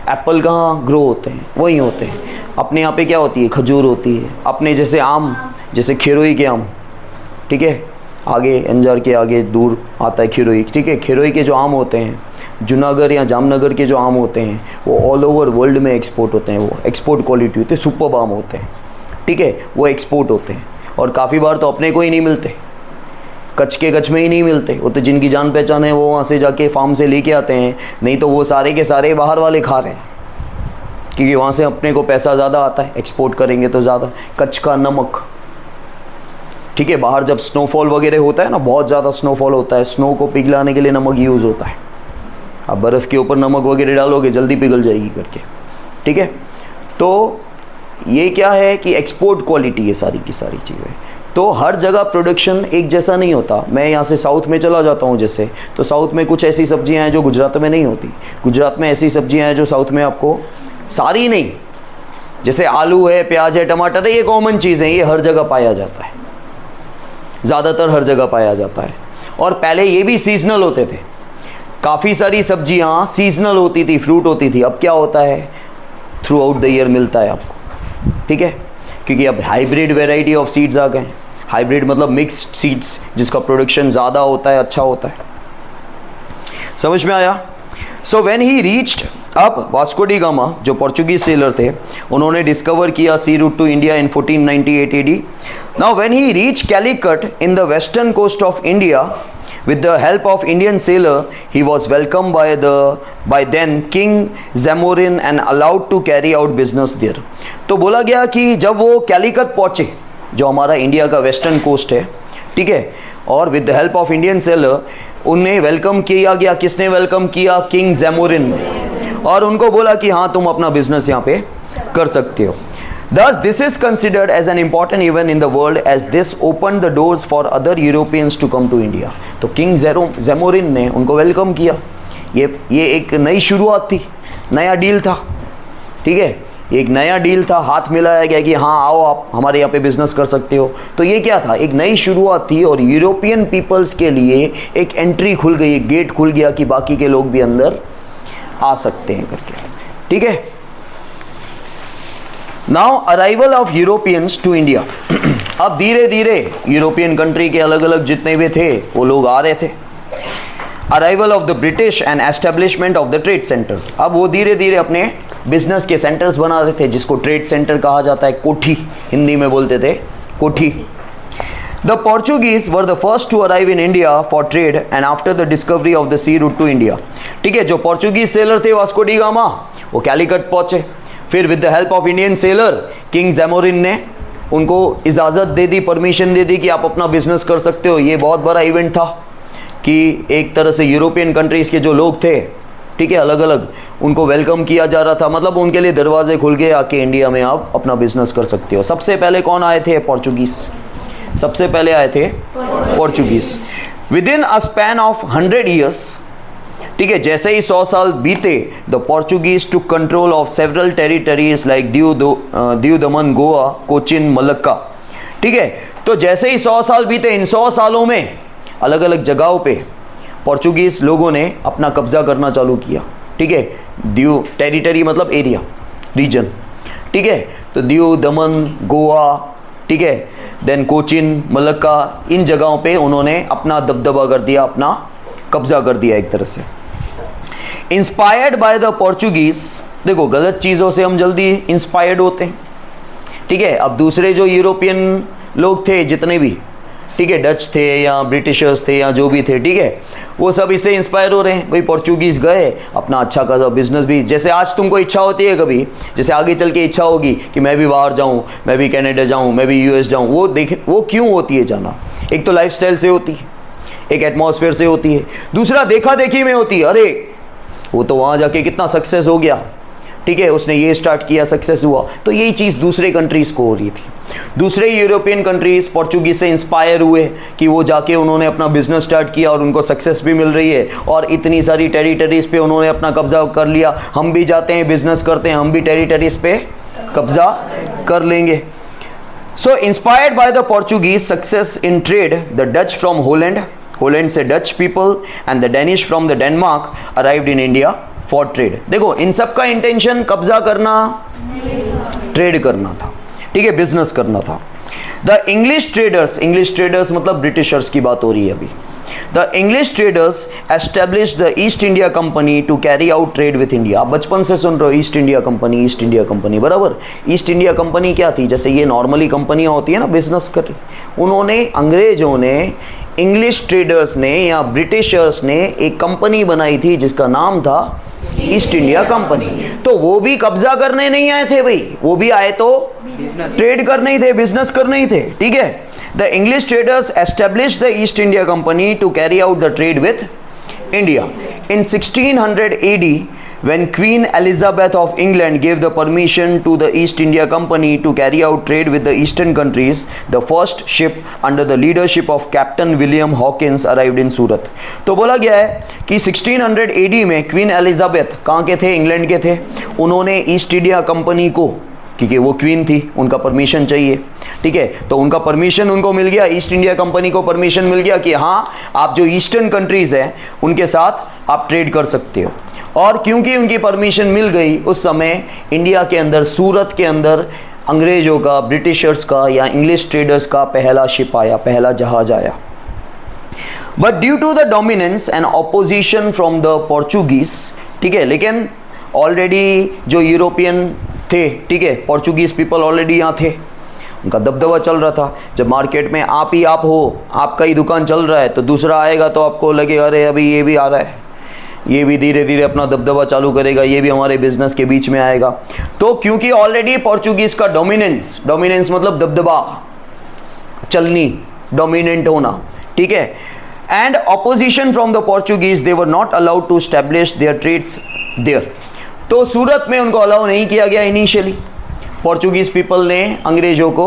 [SPEAKER 1] एप्पल कहाँ ग्रो होते हैं? वहीं होते हैं। अपने यहाँ पे क्या होती है? खजूर होती है। अपने जैसे आम, जैसे खिरोई के आम, ठीक है, आगे अंजार के आगे दूर आता है खिरोई, ठीक है। खिरोई के जो आम होते हैं, जूनागढ़ या जामनगर के जो आम होते हैं, वो ऑल ओवर वर्ल्ड में एक्सपोर्ट होते हैं। वो एक्सपोर्ट क्वालिटी होती है, सुपर आम होते हैं, ठीक है, वो एक्सपोर्ट होते हैं। और काफ़ी बार तो अपने को ही नहीं मिलते, कच्छ के कच्छ में ही नहीं मिलते। वो तो जिनकी जान पहचान है वो वहाँ से जाके फार्म से लेके आते हैं, नहीं तो वो सारे के सारे बाहर वाले खा रहे हैं, क्योंकि वहाँ से अपने को पैसा ज़्यादा आता है, एक्सपोर्ट करेंगे तो ज़्यादा। कच्छ का नमक, ठीक है, बाहर जब स्नोफॉल वगैरह होता है ना, बहुत ज़्यादा स्नोफॉल होता है, स्नो को पिघलाने के लिए नमक यूज़ होता है। आप बर्फ़ के ऊपर नमक वगैरह डालोगे जल्दी पिघल जाएगी करके, ठीक है। तो ये क्या है कि एक्सपोर्ट क्वालिटी है सारी की सारी चीज़ें। तो हर जगह प्रोडक्शन एक जैसा नहीं होता। मैं यहाँ से साउथ में चला जाता हूँ जैसे, तो साउथ में कुछ ऐसी सब्जियाँ हैं जो गुजरात में नहीं होती। गुजरात में ऐसी सब्जियाँ हैं जो साउथ में आपको, सारी नहीं, जैसे आलू है, प्याज है, टमाटर है, ये कॉमन चीज़ है, ये हर जगह पाया जाता है, ज़्यादातर हर जगह पाया जाता है। और पहले ये भी सीजनल होते थे, काफ़ी सारी सब्जियाँ सीजनल होती थी, फ्रूट होती थी। अब क्या होता है? थ्रू आउट द ईयर मिलता है आपको, ठीक है, क्योंकि अब हाइब्रिड वेराइटी ऑफ सीड्स आ गए। हाइब्रिड मतलब मिक्स्ड सीड्स, जिसका प्रोडक्शन ज़्यादा होता है, अच्छा होता है। समझ में आया? सो व्हेन ही रीच्ड, अब वास्को डी गामा जो पोर्चुगीज सेलर थे, उन्होंने डिस्कवर किया sea route to India in 1498 AD। Now when he reach Calicut in the western coast of India, with the help of Indian sailor, he was welcomed by then King Zamorin and allowed to carry out business there। तो बोला गया कि जब वो कैलिकट पहुंचे, जो हमारा India का वेस्टर्न कोस्ट है, ठीक है, और with the help of Indian seller उन्हें वेलकम किया गया। किसने वेलकम किया? किंग जैमोरिन ने। और उनको बोला कि हाँ तुम अपना बिजनेस यहाँ पे कर सकते हो। Thus, this is considered as an important event in the world as this opened the doors for other Europeans to come to India। तो किंग जैमोरिन ने उनको वेलकम किया। ये एक नई शुरुआत थी, नया डील था, ठीक है, एक नया डील था, हाथ मिलाया गया कि हाँ आओ आप हमारे यहाँ पे बिजनेस कर सकते हो। तो ये क्या था? एक नई शुरुआत थी और यूरोपियन पीपल्स के लिए एक एंट्री खुल गई, एक गेट खुल गया कि बाकी के लोग भी अंदर आ सकते हैं करके, ठीक है। Now arrival of Europeans to India. अब धीरे धीरे यूरोपियन कंट्री के अलग अलग जितने भी थे वो लोग आ रहे थे। Arrival of the British and establishment of the trade centres. अब वो धीरे धीरे अपने बिजनेस के सेंटर्स बना रहे थे, जिसको ट्रेड सेंटर कहा जाता है, कोठी हिंदी में बोलते थे, कोठी। The Portuguese were the first to arrive in India for trade and after the discovery of the sea route to India. ठीक है, जो पोर्चुगीज सेलर थे वास्को डी गामा, वो कैलिकट पहुंचे। फिर with the help of Indian sailor king Zamorin ने उनको इजाज़त दे दी, परमिशन दे दी कि आप अपना बिजनेस कर सकते हो। ये बहुत बड़ा इवेंट था कि एक तरह से यूरोपियन कंट्रीज़ के जो लोग थे, ठीक है, अलग अलग, उनको वेलकम किया जा रहा था। मतलब उनके लिए दरवाजे खुल गए, आके इंडिया में आप अपना बिजनेस कर सकते हो। सबसे पहले कौन आए थे? पोर्चुगीज़। सबसे पहले आए थे Portuguese. With in a span of 100 years, ठीक है, जैसे ही 100 साल बीते, the Portuguese took control of several territories like Diu Daman, Goa, Cochin, Malacca. ठीक है, तो जैसे ही 100 साल बीते, इन 100 सालों में अलग अलग जगहों पे पोर्चुगीज लोगों ने अपना कब्जा करना चालू किया। ठीक है, दीव टेरिटरी मतलब एरिया, रीजन, ठीक है, तो दीव दमन, गोवा, ठीक है, देन कोचिन, मलक्का, इन जगहों पे उन्होंने अपना दबदबा कर दिया, अपना कब्जा कर दिया एक तरह से। इंस्पायर्ड बाय द पोर्चुगीज, देखो गलत चीज़ों से हम जल्दी इंस्पायर्ड होते हैं, ठीक है। अब दूसरे जो यूरोपियन लोग थे जितने भी, ठीक है, डच थे या ब्रिटिशर्स थे या जो भी थे, ठीक है, वो सब इससे इंस्पायर हो रहे हैं। भाई पोर्चुगीज गए, अपना अच्छा खासा बिजनेस भी, जैसे आज तुमको इच्छा होती है कभी, जैसे आगे चल के इच्छा होगी कि मैं भी बाहर जाऊँ, मैं भी कनाडा जाऊँ, मैं भी यूएस जाऊँ, वो क्यों होती है जाना? एक तो लाइफस्टाइल से होती है, एक एटमॉस्फेयर से होती है, दूसरा देखा देखी में होती है। अरे वो तो वहाँ जाके कितना सक्सेस हो गया, ठीक ठीक है, उसने ये स्टार्ट किया, सक्सेस हुआ, तो यही चीज़ दूसरे कंट्रीज़ को हो रही थी। दूसरे यूरोपियन कंट्रीज़ पोर्चुगीज से इंस्पायर हुए कि वो जाके उन्होंने अपना बिजनेस स्टार्ट किया और उनको सक्सेस भी मिल रही है और इतनी सारी टेरिटरीज़ पे उन्होंने अपना कब्जा कर लिया, हम भी जाते हैं बिजनेस करते हैं, हम भी टेरिटरीज़ पे कब्जा कर लेंगे। So inspired by the Portuguese success in trade, the Dutch from Holland से Dutch people and the Danish from the Denmark arrived in India for trade। देखो इन सब का इंटेंशन कब्जा करना, ट्रेड करना था, ठीक है, बिजनेस करना था। द इंग्लिश ट्रेडर्स मतलब ब्रिटिशर्स की बात हो रही है अभी। The English traders established the East India Company to carry out trade with India। आप बचपन से सुन रहे हो ईस्ट इंडिया कंपनी, बराबर। ईस्ट इंडिया कंपनी क्या थी? जैसे ये नॉर्मली कंपनियां होती है ना बिजनेस कर, उन्होंने अंग्रेजों ने, इंग्लिश ट्रेडर्स ने या ब्रिटिशर्स ने एक कंपनी बनाई थी जिसका नाम था ईस्ट इंडिया कंपनी। तो वो भी कब्जा करने नहीं आए थे भाई, वो भी आए तो ट्रेड करने ही थे, बिजनेस करने ही थे, ठीक है। The English traders established the East India Company to carry out the trade with India. In 1600 AD, when Queen Elizabeth of England gave the permission to the East India Company to carry out trade with the eastern countries, the first ship under the leadership of Captain William Hawkins arrived in Surat। तो बोला गया है कि 1600 AD में queen Elizabeth कहाँ के थे? England के थे। उन्होंने ईस्ट इंडिया कंपनी को, क्योंकि वो क्वीन थी, उनका परमिशन चाहिए, ठीक है, तो उनका परमिशन उनको मिल गया, ईस्ट इंडिया कंपनी को परमिशन मिल गया कि हाँ आप जो ईस्टर्न कंट्रीज़ हैं उनके साथ आप ट्रेड कर सकते हो। और क्योंकि उनकी परमिशन मिल गई, उस समय इंडिया के अंदर, सूरत के अंदर अंग्रेज़ों का, ब्रिटिशर्स का या इंग्लिश ट्रेडर्स का पहला शिप आया, पहला जहाज आया। But due to the dominance and opposition from the Portuguese, ठीक है, लेकिन ऑलरेडी जो यूरोपियन थे, ठीक है, पोर्चुगीज पीपल ऑलरेडी यहाँ थे, उनका दबदबा चल रहा था। जब मार्केट में आप ही आप हो, आपका ही दुकान चल रहा है, तो दूसरा आएगा तो आपको लगे अरे अभी ये भी आ रहा है, ये भी धीरे धीरे अपना दबदबा चालू करेगा, ये भी हमारे बिजनेस के बीच में आएगा। तो क्योंकि ऑलरेडी पोर्चुगीज का डोमिनेंस मतलब दबदबा, चलनी, डोमिनेंट होना, ठीक है, and opposition from the Portuguese, they were not allowed to establish their trades there. तो सूरत में उनको अलाउ नहीं किया गया इनिशियली। पोर्चुगीज पीपल ने अंग्रेजों को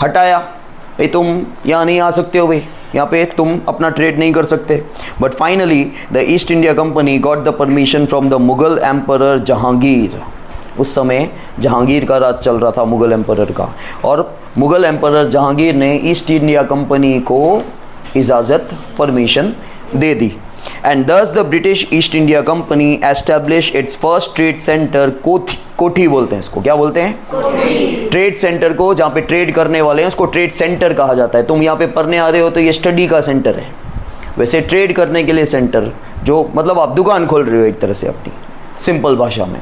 [SPEAKER 1] हटाया, भाई तुम यहाँ नहीं आ सकते हो, भाई यहाँ पे तुम अपना ट्रेड नहीं कर सकते। But finally the East India company got the permission from the Mughal emperor Jahangir. उस समय जहांगीर का राज चल रहा था, मुगल एम्परर का, और मुगल एम्परर जहांगीर ने ईस्ट इंडिया कंपनी को इजाज़त, permission they the. And thus the British East India Company established its first trade center, कोठी बोलते हैं इसको, क्या बोलते हैं? ट्रेड सेंटर को, जहाँ पे ट्रेड करने वाले हैं उसको ट्रेड सेंटर कहा जाता है। तुम यहाँ पे पढ़ने आ रहे हो तो ये स्टडी का सेंटर है, वैसे ट्रेड करने के लिए सेंटर, जो मतलब आप दुकान खोल रहे हो एक तरह से अपनी, सिंपल भाषा में,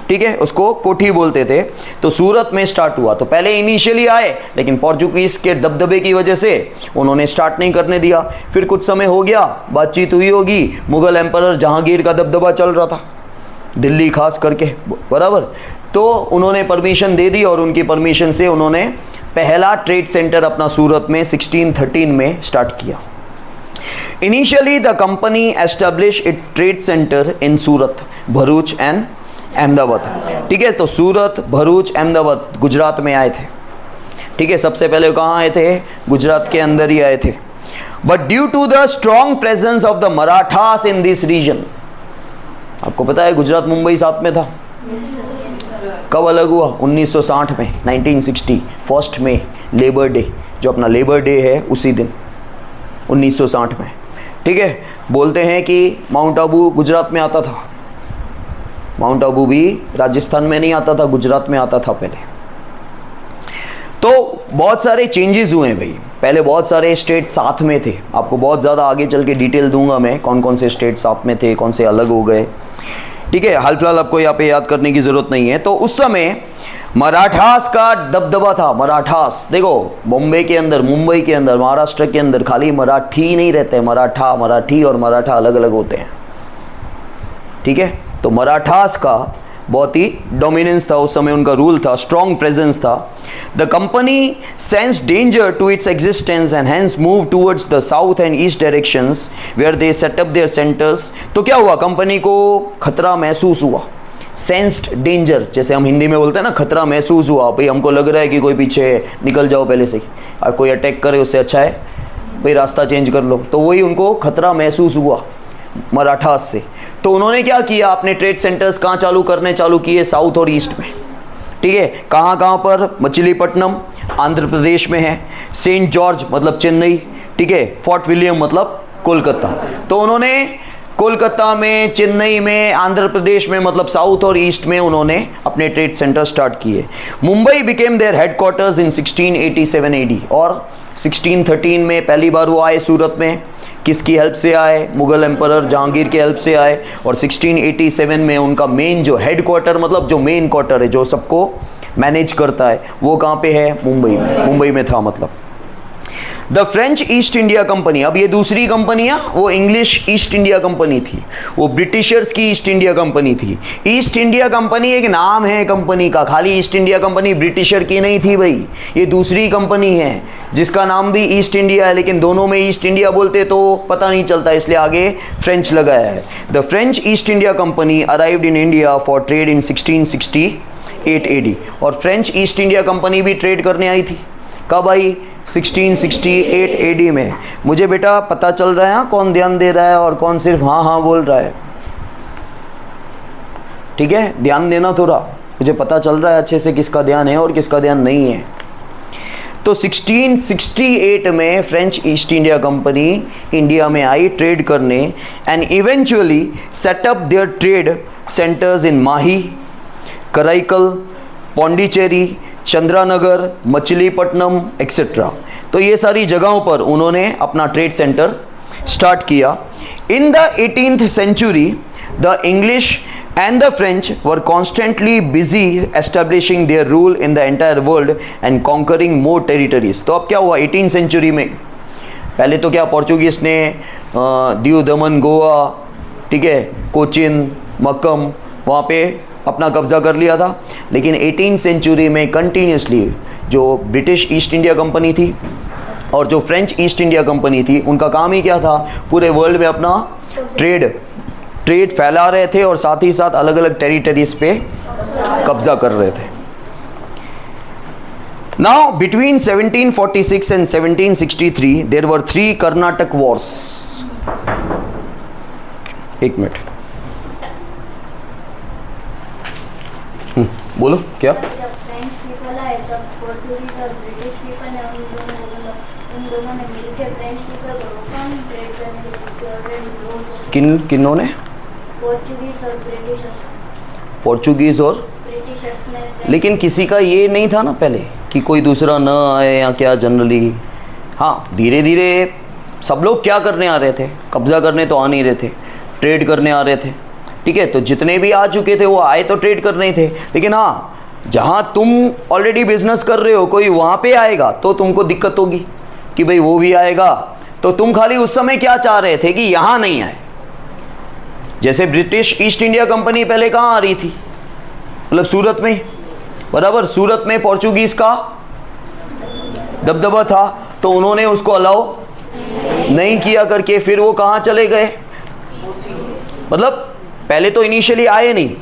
[SPEAKER 1] ठीक है, उसको कोठी बोलते थे। तो सूरत में स्टार्ट हुआ। तो पहले इनिशियली आए, लेकिन पोर्चुगीज के दबदबे की वजह से उन्होंने स्टार्ट नहीं करने दिया। फिर कुछ समय हो गया, बातचीत हुई होगी, मुगल एम्परर जहांगीर का दबदबा चल रहा था दिल्ली खास करके, बराबर, तो उन्होंने परमिशन दे दी और उनकी परमिशन से उन्होंने पहला ट्रेड सेंटर अपना सूरत में 1613 में स्टार्ट किया। Initially the company establish it trade centre in Surat, Bharuch and Ahmedabad, ठीक है। तो सूरत, भरूच, अहमदाबाद गुजरात में आए थे, ठीक है, सबसे पहले कहाँ आए थे? गुजरात के अंदर ही आए थे। But due to the strong presence of the Marathas in this region, आपको पता है गुजरात मुंबई साथ में था। कब अलग हुआ? 1960 में, 1960 1 मई, लेबर डे, जो अपना लेबर डे है उसी दिन 1960 में, ठीक है। बोलते हैं कि माउंट आबू गुजरात में आता था, माउंट आबू भी राजस्थान में नहीं आता था, गुजरात में आता था पहले। तो बहुत सारे चेंजेस हुए हैं भाई, पहले बहुत सारे स्टेट साथ में थे, आपको बहुत ज़्यादा आगे चल के डिटेल दूंगा मैं कौन कौन से स्टेट साथ में थे, कौन से अलग हो गए, ठीक है। हाल फिलहाल आपको यहाँ पे याद करने की ज़रूरत नहीं है। तो उस समय मराठास का दबदबा था। मराठास, देखो मुंबई के अंदर, महाराष्ट्र के अंदर खाली मराठी नहीं रहते, मराठा, मराठी और मराठा अलग अलग होते हैं, ठीक है। तो मराठास का बहुत ही डोमिनेंस था उस समय, उनका रूल था, स्ट्रॉन्ग प्रेजेंस था। The company sense danger to its existence and hence move towards the south and east directions where they set up their centres. तो क्या हुआ, कंपनी को खतरा महसूस हुआ सेंस्ड डेंजर, जैसे हम हिंदी में बोलते हैं ना, खतरा महसूस हुआ भाई, हमको लग रहा है कि कोई पीछे है, निकल जाओ पहले से ही, और कोई अटैक करे उससे अच्छा है भाई रास्ता चेंज कर लो। तो वही उनको खतरा महसूस हुआ मराठास से। तो उन्होंने क्या किया, अपने ट्रेड सेंटर्स कहाँ चालू किए, साउथ और ईस्ट में। ठीक है, कहाँ कहाँ पर, मछलीपट्टनम आंध्र प्रदेश में है, सेंट जॉर्ज मतलब चेन्नई, ठीक है, फोर्ट विलियम मतलब कोलकाता। तो उन्होंने कोलकाता में, चेन्नई में, आंध्र प्रदेश में मतलब साउथ और ईस्ट में उन्होंने अपने ट्रेड सेंटर स्टार्ट किए। Mumbai became their headquarters in 1687 AD, और 1613 में पहली बार वो आए सूरत में। किसकी हेल्प से आए, मुगल एम्परर जहांगीर के हेल्प से आए। और 1687 में उनका मेन जो हेडक्वार्टर मतलब जो मेन क्वार्टर है, जो सबको मैनेज करता है, वो कहाँ पे है, मुंबई में था मतलब। The French East India company, अब ये दूसरी कंपनी है, वो इंग्लिश ईस्ट इंडिया कंपनी थी, वो ब्रिटिशर्स की ईस्ट इंडिया कंपनी थी। ईस्ट इंडिया कंपनी एक नाम है कंपनी का, खाली ईस्ट इंडिया कंपनी ब्रिटिशर की नहीं थी भाई, ये दूसरी कंपनी है जिसका नाम भी ईस्ट इंडिया है, लेकिन दोनों में ईस्ट इंडिया बोलते तो पता नहीं चलता, इसलिए आगे फ्रेंच लगाया है। The French East India company arrived in India for trade in 1668 AD, और फ्रेंच ईस्ट इंडिया कंपनी भी ट्रेड करने आई थी। कब आई, 1668 AD में। मुझे बेटा पता चल रहा है कौन ध्यान दे रहा है और कौन सिर्फ हाँ हाँ बोल रहा है, ठीक है, ध्यान देना थोड़ा, मुझे पता चल रहा है अच्छे से किसका ध्यान है और किसका ध्यान नहीं है। तो 1668 में French East India Company India में आई ट्रेड करने, and eventually set up their trade centres in Mahe, Karaikal, Pondicherry, Chandernagore, Machilipatnam etcetera. तो ये सारी जगहों पर उन्होंने अपना ट्रेड सेंटर स्टार्ट किया। In the 18th century the English and the French were constantly busy establishing their rule in the entire world and conquering more territories। तो अब क्या हुआ 18th सेंचुरी में, पहले तो क्या पोर्चुगीज ने दीव दमन गोवा, ठीक है, कोचिन मक्कम वहाँ पे अपना कब्जा कर लिया था, लेकिन 18th सेंचुरी में कंटिन्यूसली जो ब्रिटिश ईस्ट इंडिया कंपनी थी और जो फ्रेंच ईस्ट इंडिया कंपनी थी, उनका काम ही क्या था, पूरे वर्ल्ड में अपना ट्रेड फैला रहे थे और साथ ही साथ अलग अलग टेरिटरीज पे कब्जा कर रहे थे। Now between 1746 and 1763 there were 3 Carnatic wars. एक मिनट, बोलो क्या।
[SPEAKER 2] जब फ्रेंच पीपल आए तब पोर्तुगीज और ब्रिटिश पीपल ने उन दोनों ने मिलकर फ्रेंच पीपल को रोका ट्रेड करने के लिए।
[SPEAKER 1] किन्होंने,
[SPEAKER 2] पोर्चुगीज और ब्रिटिशर्स,
[SPEAKER 1] पोर्चुगीज और
[SPEAKER 2] ब्रिटिशर्स ने।
[SPEAKER 1] लेकिन किसी का ये नहीं था ना पहले कि कोई दूसरा न आए या क्या, जनरली हाँ धीरे धीरे सब लोग क्या करने आ रहे थे, कब्जा करने तो आ नहीं रहे थे, ट्रेड करने आ रहे थे, ठीक है। तो जितने भी आ चुके थे वो आए तो ट्रेड करने ही थे, लेकिन हाँ जहाँ तुम ऑलरेडी बिजनेस कर रहे हो कोई वहाँ पे आएगा तो तुमको दिक्कत होगी कि भाई वो भी आएगा। तो तुम खाली उस समय क्या चाह रहे थे कि यहाँ नहीं आए। जैसे ब्रिटिश ईस्ट इंडिया कंपनी पहले कहाँ आ रही थी, मतलब सूरत में, बराबर, सूरत में पोर्चुगीज का दबदबा था, तो उन्होंने उसको अलाउ नहीं किया करके फिर वो कहाँ चले गए, मतलब पहले तो इनिशियली आए नहीं,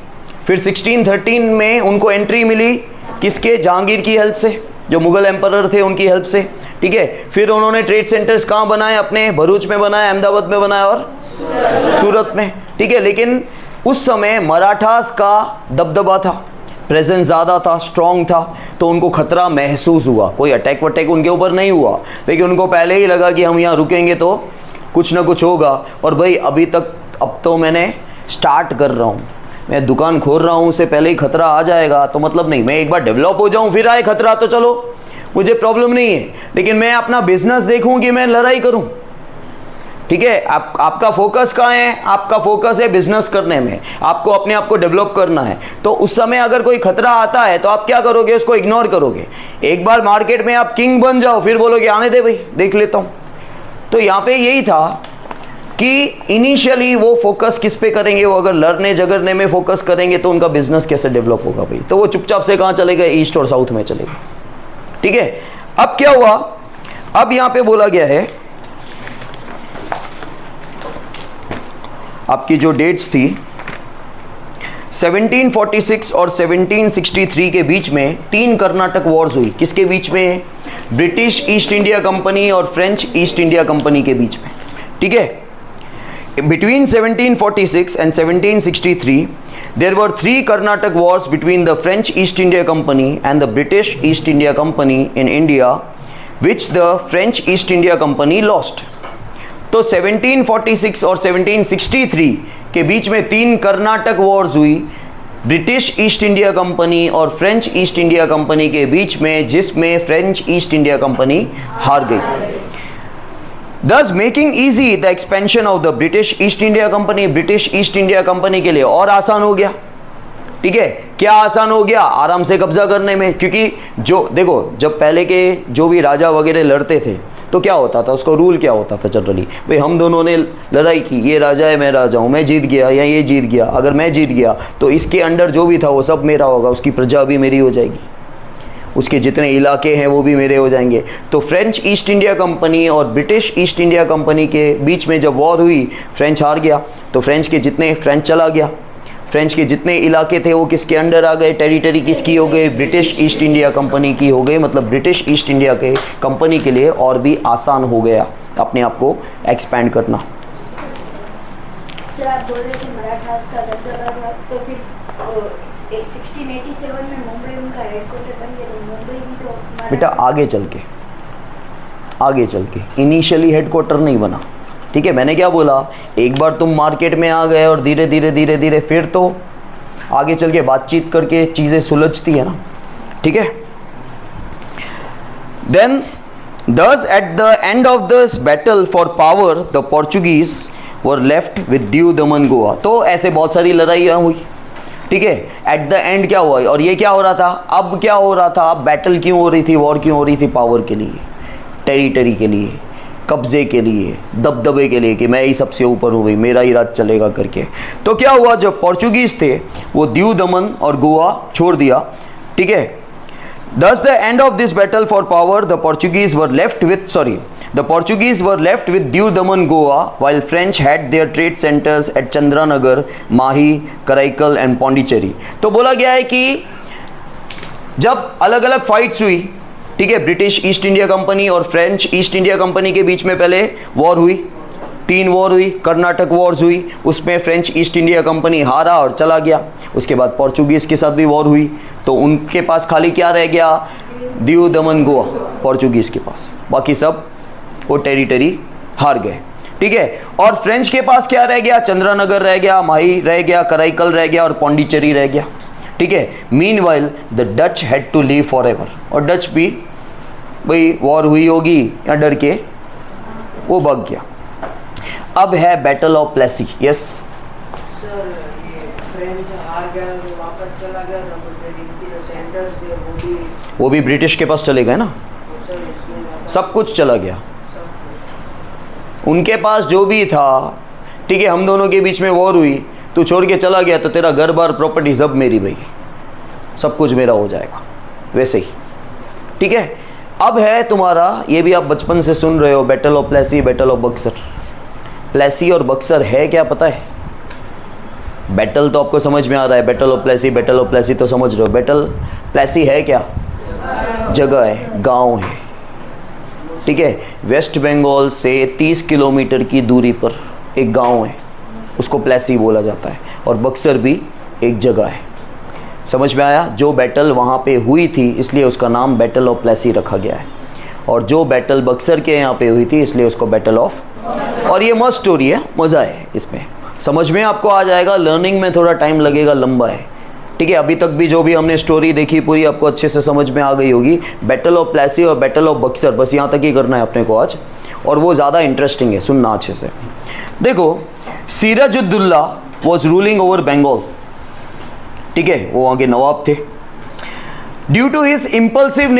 [SPEAKER 1] फिर 1613 में उनको एंट्री मिली किसके, जहांगीर की हेल्प से, जो मुगल एम्परर थे उनकी हेल्प से, ठीक है। फिर उन्होंने ट्रेड सेंटर्स कहाँ बनाए, अपने भरूच में बनाया, अहमदाबाद में बनाया और सूरत में, ठीक है। लेकिन उस समय मराठास का दबदबा था, प्रेजेंस ज़्यादा था, स्ट्रॉन्ग था, तो उनको खतरा महसूस हुआ। कोई अटैक वटैक उनके ऊपर नहीं हुआ, लेकिन उनको पहले ही लगा कि हम यहाँ रुकेंगे तो कुछ ना कुछ होगा। और भाई अभी तक, अब तो मैंने स्टार्ट कर रहा हूँ, मैं दुकान खोल रहा हूँ, उससे पहले ही खतरा आ जाएगा तो मतलब नहीं। मैं एक बार डेवलप हो जाऊँ फिर आए खतरा तो चलो मुझे प्रॉब्लम नहीं है, लेकिन मैं अपना बिजनेस देखूँ कि मैं लड़ाई करूँ, ठीक है। आपका फोकस कहाँ है, आपका फोकस है बिजनेस करने में, आपको अपने आप को डेवलप करना है। तो उस समय अगर कोई खतरा आता है तो आप क्या करोगे, उसको इग्नोर करोगे। एक बार मार्केट में आप किंग बन जाओ फिर बोलोगे आने दे भाई देख लेता हूँ। तो यहाँ पे यही था कि इनिशियली वो फोकस किस पे करेंगे, वो अगर लड़ने झगड़ने में फोकस करेंगे तो उनका बिजनेस कैसे डेवलप होगा भाई। तो वो चुपचाप से कहाँ चले गए, ईस्ट और साउथ में चले गए, ठीक है। अब क्या हुआ, अब यहाँ पे बोला गया है आपकी जो डेट्स थी 1746 और 1763 के बीच में 3 कर्नाटक वॉर्स हुई। किसके बीच में? ब्रिटिश ईस्ट इंडिया कंपनी और फ्रेंच ईस्ट इंडिया कंपनी के बीच में। ठीक है, between 1746 and 1763 there were 3 Karnataka wars between the French East India Company and the British East India Company in India, which the French East India Company lost. तो 1746 और 1763 के बीच में 3 Carnatic Wars हुई British East India company और French East India company के बीच में, जिसमें French East India company हार गई। Thus making easy the expansion of the British East India Company, British East India company के लिए और आसान हो गया। ठीक है, क्या आसान हो गया? आराम से कब्जा करने में, क्योंकि जो देखो जब पहले के जो भी राजा वगैरह लड़ते थे तो क्या होता था, उसका रूल क्या होता था जनरली, भाई हम दोनों ने लड़ाई की, ये राजा है मैं राजा हूँ, मैं जीत गया या ये जीत गया, अगर मैं जीत गया तो इसके अंडर जो भी था वो सब मेरा होगा, उसकी प्रजा भी मेरी हो जाएगी, उसके जितने इलाके हैं वो भी मेरे हो जाएंगे। तो फ्रेंच ईस्ट इंडिया कंपनी और ब्रिटिश ईस्ट इंडिया कंपनी के बीच में जब वॉर हुई, फ्रेंच हार गया, तो फ्रेंच चला गया, फ्रेंच के जितने इलाके थे वो किसके अंडर आ गए, टेरिटरी किसकी हो गई, ब्रिटिश ईस्ट इंडिया कंपनी की हो गई। मतलब ब्रिटिश ईस्ट इंडिया के कंपनी के लिए और भी आसान हो गया अपने आप को एक्सपैंड करना।
[SPEAKER 2] सर आप बोल रहे थे मराठास का दबदबा था, तो फिर 1687 में मुंबई उनका हेडक्वार्टर बन गया, तो मुंबई भी तो
[SPEAKER 1] बेटा आगे चल के इनिशियली हेडक्वार्टर नहीं बना। ठीक है, मैंने क्या बोला, एक बार तुम मार्केट में आ गए और धीरे धीरे फिर तो आगे चल के बातचीत करके चीज़ें सुलझती है ना। ठीक है, then thus at the end of this battle for power the Portuguese were left with Diu Daman Goa। तो ऐसे बहुत सारी लड़ाइयाँ हुई। ठीक है, एट द एंड क्या हुआ, और ये क्या हो रहा था, अब क्या हो रहा था, अब बैटल क्यों हो रही थी, वॉर क्यों हो रही थी, पावर के लिए, टेरिटरी के लिए, कब्जे के लिए, दबदबे के लिए कि मैं ही सबसे ऊपर हूँ भाई, मेरा ही राज चलेगा करके। तो क्या हुआ, जब पोर्चुगीज थे वो दीव दमन और गोवा छोड़ दिया। ठीक है, thus the end of this battle for power the Portuguese were left with Diu Daman Goa, while French had their trade centers at Chandranagar, Mahi, Karaikal and Pondicherry। तो बोला गया है कि जब अलग अलग फाइट्स हुई, ठीक है, ब्रिटिश ईस्ट इंडिया कंपनी और फ्रेंच ईस्ट इंडिया कंपनी के बीच में पहले वॉर हुई, 3 वॉर हुई, कर्नाटक वॉर्स हुई, उसमें फ्रेंच ईस्ट इंडिया कंपनी हारा और चला गया। उसके बाद पोर्चुगीज़ के साथ भी वॉर हुई, तो उनके पास खाली क्या रह गया, दीव दमन गोवा पोर्चुगीज़ के पास, बाकी सब वो टेरिटरी हार गए। ठीक है, और फ्रेंच के पास क्या रह गया, चंद्रानगर रह गया, माही रह गया, कराईकल रह गया और पौंडीचेरी रह गया। ठीक है, meanwhile the Dutch had to leave forever, और डच भी भाई वॉर हुई होगी या डर के वो भाग गया। अब है battle of Plassey. Yes
[SPEAKER 3] sir, ये फ्रेंच हार गया तो वापस चला गया था, तो फिर इनकी जो सेंटर्स थे वो भी
[SPEAKER 1] ब्रिटिश के पास चले गए ना,
[SPEAKER 3] सर इसमें
[SPEAKER 1] सब कुछ चला गया उनके पास जो भी था। ठीक है, हम दोनों के बीच में वॉर हुई, तू छोड़ के चला गया तो तेरा घर बार प्रॉपर्टी सब मेरी भाई, सब कुछ मेरा हो जाएगा वैसे ही। ठीक है, अब है तुम्हारा, ये भी आप बचपन से सुन रहे हो, battle of Plassey, battle of Buxar. Plassey और बक्सर है क्या पता है? बैटल तो आपको समझ में आ रहा है, बैटल ऑफ प्लेसी तो समझ रहे हो। बैटल प्लेसी है क्या? जगह है, गांव है। ठीक है, वेस्ट बंगाल से 30 किलोमीटर की दूरी पर एक गांव है, उसको प्लेसी बोला जाता है। और बक्सर भी एक जगह है। समझ में आया? जो बैटल वहाँ पे हुई थी इसलिए उसका नाम बैटल ऑफ प्लेसी रखा गया है, और जो बैटल बक्सर के यहाँ पे हुई थी इसलिए उसको बैटल ऑफ। और ये मस्त स्टोरी है, मज़ा है इसमें, समझ में आपको आ जाएगा। लर्निंग में थोड़ा टाइम लगेगा, लंबा है। ठीक है, अभी तक भी जो भी हमने स्टोरी देखी पूरी आपको अच्छे से समझ में आ गई होगी। बैटल ऑफ प्लेसी और बैटल ऑफ बक्सर बस यहाँ तक ही करना है अपने को आज, और वो ज़्यादा इंटरेस्टिंग है, सुनना अच्छे से। देखो, Sirajuddaulah was ruling over Bengal. ठीक है, वो वहाँ के नवाब थे। Due to his impulsive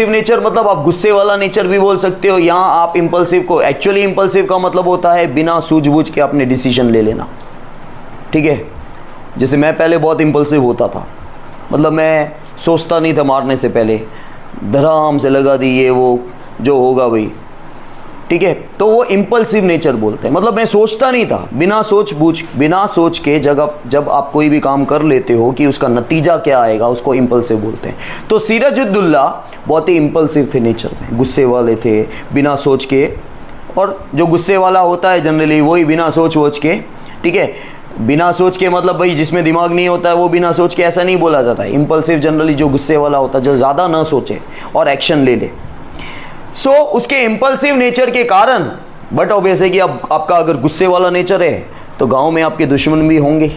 [SPEAKER 1] nature मतलब आप गुस्से वाला नेचर भी बोल सकते हो। यहाँ आप इम्पल्सिव को, एक्चुअली इम्पल्सिव का मतलब होता है बिना सूझबूझ के आपने डिसीजन ले लेना। ठीक है, जैसे मैं पहले बहुत इम्पल्सिव होता था, मतलब मैं सोचता नहीं था मारने से पहले, धड़ाम से लगा दी, ये वो जो होगा भाई, ठीक है, तो वो इम्पल्सिव नेचर बोलते हैं, मतलब मैं सोचता नहीं था, बिना सोच के जब आप कोई भी काम कर लेते हो कि उसका नतीजा क्या आएगा, उसको इम्पल्सिव बोलते हैं। तो सिराजुद्दौला बहुत ही इम्पल्सिव थे नेचर में, गुस्से वाले थे, बिना सोच के, और जो गुस्से वाला होता है जनरली वही बिना सोच के, ठीक है, बिना सोच के मतलब भाई जिसमें दिमाग नहीं होता है वो बिना सोच के ऐसा नहीं बोला जाता है। इम्पल्सिव जनरली जो गुस्से वाला होता है, जो ज़्यादा ना सोचे और एक्शन ले ले। सो उसके इम्पल्सिव नेचर के कारण, बट ऑब्वियस है कि अब आपका अगर गुस्से वाला नेचर है तो गांव में आपके दुश्मन भी होंगे,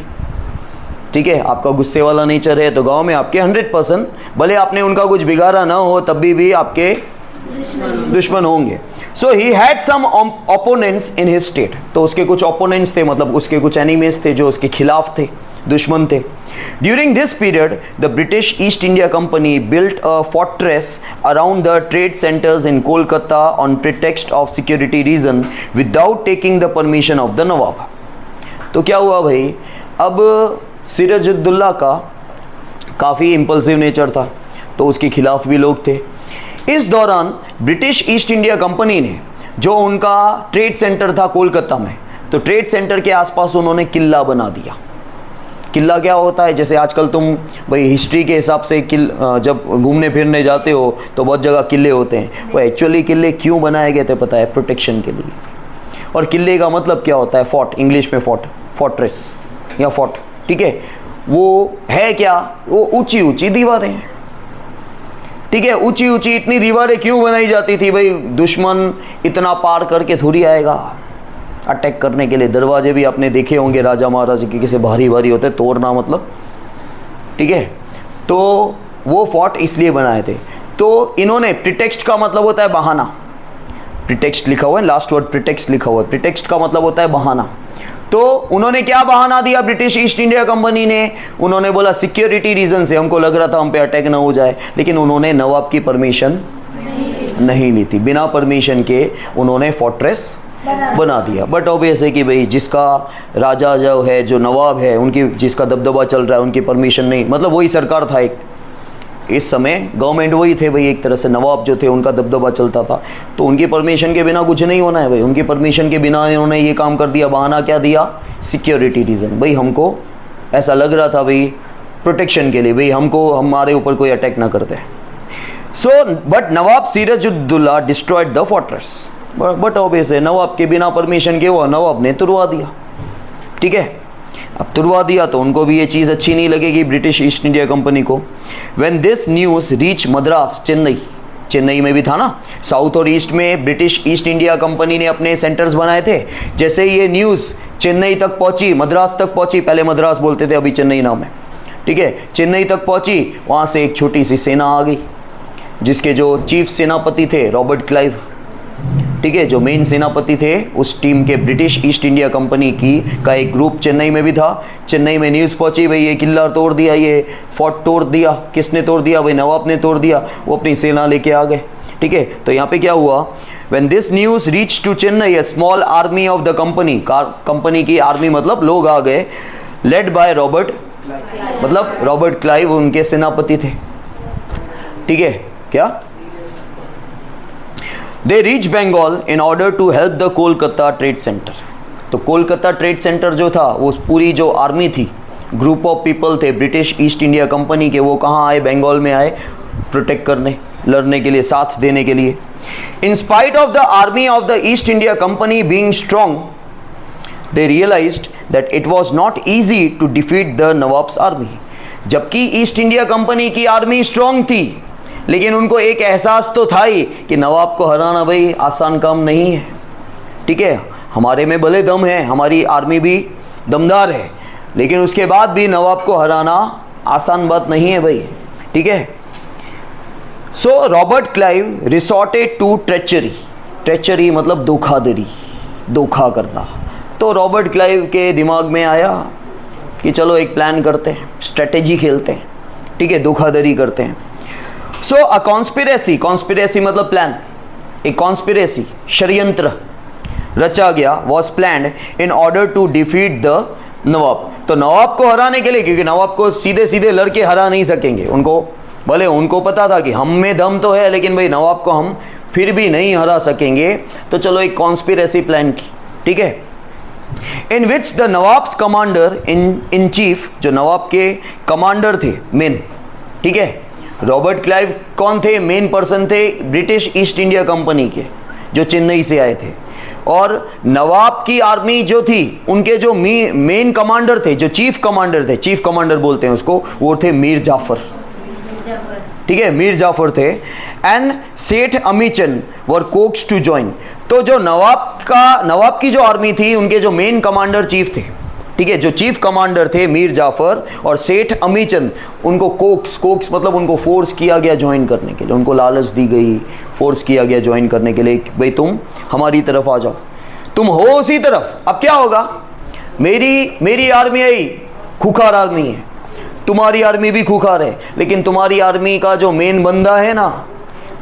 [SPEAKER 1] ठीक है, आपका गुस्से वाला नेचर है तो गांव में आपके 100%, भले आपने उनका कुछ बिगाड़ा ना हो तब भी आपके दुश्मन होंगे। So he had some opponents in his state, तो उसके कुछ ओपोनेंट्स थे, मतलब उसके कुछ एनिमीज थे जो उसके खिलाफ थे, दुश्मन थे। During this period the British East India Company built a fortress around the trade centres in Kolkata on pretext of security reason without taking the permission of the nawab. तो क्या हुआ भाई, अब सिराजुद्दौला का काफ़ी इम्पल्सिव नेचर था, तो उसके खिलाफ भी लोग थे। इस दौरान ब्रिटिश ईस्ट इंडिया कंपनी ने, जो उनका ट्रेड सेंटर था कोलकाता में, तो ट्रेड सेंटर के आसपास उन्होंने किला बना दिया। किला क्या होता है, जैसे आजकल तुम भाई हिस्ट्री के हिसाब से जब घूमने फिरने जाते हो तो बहुत जगह किले होते हैं, वो एक्चुअली किले क्यों बनाए गए थे पता है, प्रोटेक्शन के लिए। और किले का मतलब क्या होता है, फोर्ट, इंग्लिश में फोर्ट्रेस या फोर्ट, ठीक है, वो है क्या, वो ऊंची ऊंची दीवारें हैं, ठीक है, ऊंची ऊंची इतनी दीवारें क्यों बनाई जाती थी भाई, दुश्मन इतना पार करके थोड़ी आएगा अटैक करने के लिए। दरवाजे भी आपने देखे होंगे राजा महाराजा के, कैसे भारी भारी होते, तोड़ना मतलब, ठीक है, तो वो फोर्ट इसलिए बनाए थे। तो इन्होंने, प्रिटेक्स्ट का मतलब होता है बहाना, प्रिटेक्स्ट लिखा हुआ है, लास्ट वर्ड प्रिटेक्स्ट लिखा हुआ है, प्रिटेक्स्ट का मतलब होता है बहाना। तो उन्होंने क्या बहाना दिया ब्रिटिश ईस्ट इंडिया कंपनी ने, उन्होंने बोला सिक्योरिटी रीजन से हमको लग रहा था हम पे अटैक ना हो जाए, लेकिन उन्होंने नवाब की परमिशन नहीं ली थी, बिना परमिशन के उन्होंने फोर्ट्रेस बना दिया। बट ऑब्वियस है कि भाई जिसका राजा जो है, जो नवाब है, उनकी जिसका दबदबा चल रहा है, उनकी परमिशन नहीं, मतलब वही सरकार था एक, इस समय गवर्नमेंट वही थे भाई, एक तरह से नवाब जो थे उनका दबदबा चलता था, तो उनकी परमिशन के बिना कुछ नहीं होना है भाई, उनकी परमिशन के बिना इन्होंने ये काम कर दिया। बहाना क्या दिया, सिक्योरिटी रीज़न, भाई हमको ऐसा लग रहा था भाई प्रोटेक्शन के लिए, भाई हमको हमारे ऊपर कोई अटैक ना करते। So but Nawab Sirajuddaulah destroyed the fortress, but obvious है नवाब के बिना परमिशन के वो नवाब ने तुड़वा दिया, ठीक है, अब तुड़वा दिया तो उनको भी ये चीज़ अच्छी नहीं लगेगी ब्रिटिश ईस्ट इंडिया कंपनी को। When this news reach Madras, Chennai में भी था ना, साउथ और ईस्ट में ब्रिटिश ईस्ट इंडिया कंपनी ने अपने सेंटर्स बनाए थे। जैसे ये न्यूज़ चेन्नई तक पहुंची, मद्रास तक पहुंची, पहले मद्रास बोलते थे, अभी चेन्नई नाम है, ठीक है, चेन्नई तक पहुंची, वहाँ से एक छोटी सी सेना आ गई, जिसके जो चीफ सेनापति थे रॉबर्ट क्लाइव, ठीक है, जो मेन सेनापति थे उस टीम के ब्रिटिश ईस्ट इंडिया कंपनी की का एक ग्रुप चेन्नई में भी था। चेन्नई में न्यूज़ पहुंची, भाई ये किला तोड़ दिया, ये फोर्ट तोड़ दिया, किसने तोड़ दिया, भाई नवाब ने तोड़ दिया, वो अपनी सेना लेके आ गए, ठीक है। तो यहाँ पे क्या हुआ, when this news reach to Chennai, a small army of the company की आर्मी मतलब लोग आ गए, लेड बाय रॉबर्ट, मतलब रॉबर्ट क्लाइव उनके सेनापति थे, ठीक है, क्या they reach Bengal in order to help the Kolkata trade centre. तो कोलकाता ट्रेड सेंटर जो था, वो पूरी जो आर्मी थी, ग्रुप ऑफ पीपल थे ब्रिटिश ईस्ट इंडिया कंपनी के, वो कहाँ आए, बंगाल में आए, प्रोटेक्ट करने, लड़ने के लिए, साथ देने के लिए। In spite of the army of the East India company being strong, they realised that it was not easy to defeat the Nawab's army. जबकि ईस्ट इंडिया कंपनी की आर्मी स्ट्रॉन्ग थी, लेकिन उनको एक एहसास तो था ही कि नवाब को हराना भाई आसान काम नहीं है, ठीक है, हमारे में भले दम है, हमारी आर्मी भी दमदार है, लेकिन उसके बाद भी नवाब को हराना आसान बात नहीं है भाई, ठीक है। So Robert Clive resorted to treachery मतलब धोखाधड़ी, धोखा करना। तो रॉबर्ट क्लाइव के दिमाग में आया कि चलो एक प्लान करते हैं, स्ट्रेटेजी खेलते हैं, ठीक है, धोखाधड़ी करते हैं। सो अ कॉन्स्पिरेसी मतलब प्लान, एक कॉन्स्पिरेसी षड्यंत्र रचा गया, was planned in order to defeat the nawab. तो नवाब को हराने के लिए, क्योंकि नवाब को सीधे सीधे लड़के हरा नहीं सकेंगे, उनको भले उनको पता था कि हम में दम तो है, लेकिन भाई नवाब को हम फिर भी नहीं हरा सकेंगे, तो चलो एक कॉन्स्पिरेसी प्लान की, ठीक है, in which the nawab's commander in chief, जो नवाब के कमांडर थे मेन, ठीक है, रॉबर्ट क्लाइव कौन थे, मेन पर्सन थे ब्रिटिश ईस्ट इंडिया कंपनी के, जो चेन्नई से आए थे, और नवाब की आर्मी जो थी उनके जो मेन कमांडर थे, जो चीफ कमांडर थे, चीफ कमांडर बोलते हैं उसको, वो थे मीर जाफर, ठीक है, मीर जाफर थे, एंड सेठ अमीचंद वर कोक्स टू ज्वाइन। तो जो नवाब की जो आर्मी थी, उनके जो मेन कमांडर चीफ थे, ठीक है, जो चीफ कमांडर थे मीर जाफर और सेठ अमीचंद, उनको कोक्स मतलब उनको फोर्स किया गया ज्वाइन करने के लिए, उनको लालच दी गई, फोर्स किया गया ज्वाइन करने के लिए, भाई तुम हमारी तरफ आ जाओ, तुम हो उसी तरफ। अब क्या होगा, मेरी आर्मी आई खुखार आर्मी है, तुम्हारी आर्मी भी खुखार है, लेकिन तुम्हारी आर्मी का जो मेन बंदा है ना,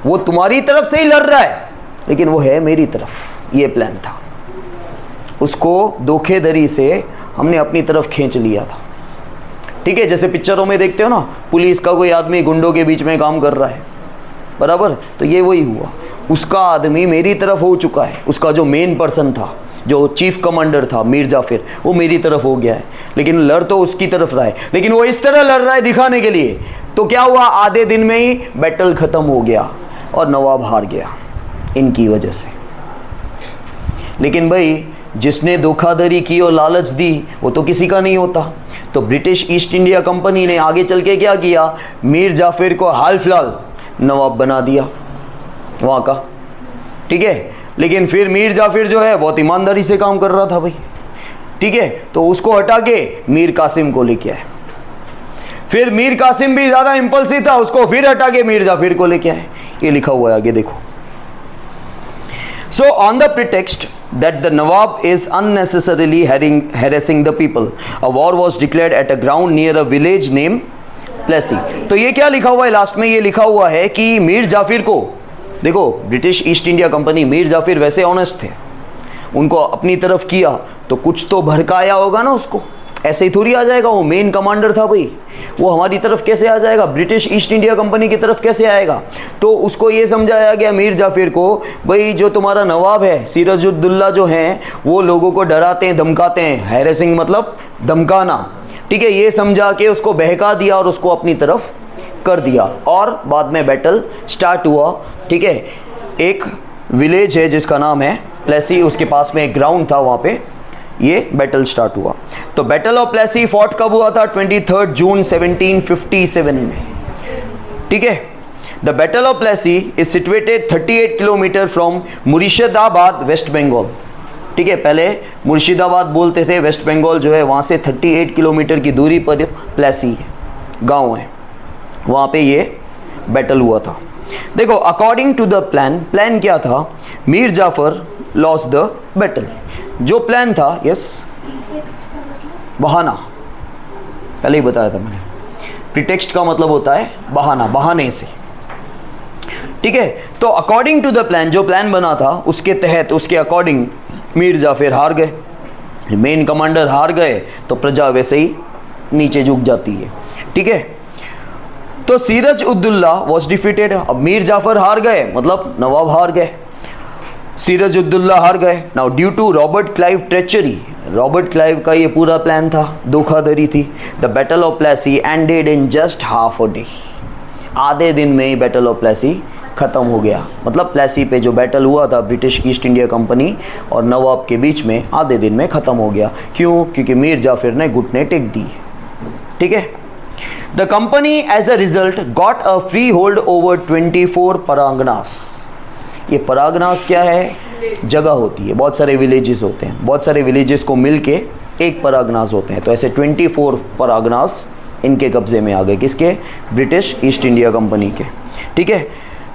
[SPEAKER 1] वो तुम्हारी तरफ से ही लड़ रहा है, लेकिन वो है मेरी तरफ। ये प्लान था, उसको धोखेधड़ी से हमने अपनी तरफ खींच लिया था, ठीक है, जैसे पिक्चरों में देखते हो ना, पुलिस का कोई आदमी गुंडों के बीच में काम कर रहा है, बराबर, तो ये वही हुआ, उसका आदमी मेरी तरफ हो चुका है, उसका जो मेन पर्सन था, जो चीफ कमांडर था मीर जाफिर, वो मेरी तरफ हो गया है, लेकिन लड़ तो उसकी तरफ रहा है, लेकिन वो इस तरह लड़ रहा है दिखाने के लिए। तो क्या हुआ, आधे दिन में ही बैटल खत्म हो गया और नवाब हार गया इनकी वजह से। लेकिन भाई जिसने धोखाधड़ी की और लालच दी, वो तो किसी का नहीं होता। तो ब्रिटिश ईस्ट इंडिया कंपनी ने आगे चल के क्या किया, मीर जाफिर को हाल फिलहाल नवाब बना दिया वहाँ का, ठीक है, लेकिन फिर मीर जाफिर जो है बहुत ईमानदारी से काम कर रहा था भाई, ठीक है, तो उसको हटा के मीर कासिम को लेके आए। फिर मीर कासिम भी ज़्यादा इम्पल्सिव था, उसको फिर हटा के मीर जाफिर को लेके आए। ये लिखा हुआ है आगे देखो। So on the pretext that the Nawab is unnecessarily harassing the people, a war was declared at a ground near a village named Plessy। तो ये क्या लिखा हुआ है लास्ट में, ये लिखा हुआ है कि मीर जाफिर को, देखो British East India Company, Mir Jafar वैसे ऑनेस्ट थे, उनको अपनी तरफ किया तो कुछ तो भड़काया होगा ना उसको, ऐसे ही थोड़ी आ जाएगा, वो मेन कमांडर था भाई, वो हमारी तरफ कैसे आ जाएगा, ब्रिटिश ईस्ट इंडिया कंपनी की तरफ कैसे आएगा। तो उसको ये समझाया गया मीर जाफिर को, भाई जो तुम्हारा नवाब है सिराजुद्दौला जो हैं, वो लोगों को डराते हैं, धमकाते हैं, हैरेसिंग मतलब धमकाना, ठीक है, ये समझा के उसको बहका दिया और उसको अपनी तरफ कर दिया, और बाद में बैटल स्टार्ट हुआ, ठीक है। एक विलेज है जिसका नाम है प्लेसी, उसके पास में एक ग्राउंड था, वहाँ पे ये बैटल स्टार्ट हुआ। तो बैटल ऑफ प्लेसी फॉर्ट कब हुआ था, 23 जून 1757 में, ठीक है। The battle of Plassey is situated 38 kilometre from Murshidabad, West Bengal, ठीक है, पहले मुर्शिदाबाद बोलते थे, वेस्ट बंगाल जो है वहाँ से 38 किलोमीटर की दूरी पर प्लेसी गाँव है, वहाँ पे ये बैटल हुआ था। देखो अकॉर्डिंग टू द प्लान क्या था, Mir Jafar lost the battle. जो प्लान था, यस, बहाना, पहले ही बताया था मैंने, प्रीटेक्स्ट का मतलब होता है बहाना, बहाने से, ठीक है। तो अकॉर्डिंग टू द प्लान, जो प्लान बना था उसके तहत, उसके अकॉर्डिंग मीर जाफिर हार गए, मेन कमांडर हार गए, तो प्रजा वैसे ही नीचे झुक जाती है, ठीक है। तो सिराजुद्दौला वॉज डिफीटेड, अब मीर जाफर हार गए मतलब नवाब हार गए, सिराजुद्दौला हार गए। Now due to Robert Clive treachery, Robert Clive का ये पूरा प्लान था, धोखाधड़ी थी। The battle of Plassey ended in just half a day, आधे दिन में ही बैटल ऑफ प्लेसी ख़त्म हो गया। मतलब प्लेसी पे जो बैटल हुआ था ब्रिटिश ईस्ट इंडिया कंपनी और नवाब के बीच में, आधे दिन में ख़त्म हो गया। क्यों? क्योंकि मीर जाफिर ने घुटने टेक दी, ठीक है। The company as a result got a freehold over 24 Parganas. ये परागनास क्या है? जगह होती है, बहुत सारे विलेजेस होते हैं, बहुत सारे विलेजेस को मिलके एक परागनास होते हैं। तो ऐसे 24 परागनास इनके कब्जे में आ गए, किसके? ब्रिटिश ईस्ट इंडिया कंपनी के, ठीक है।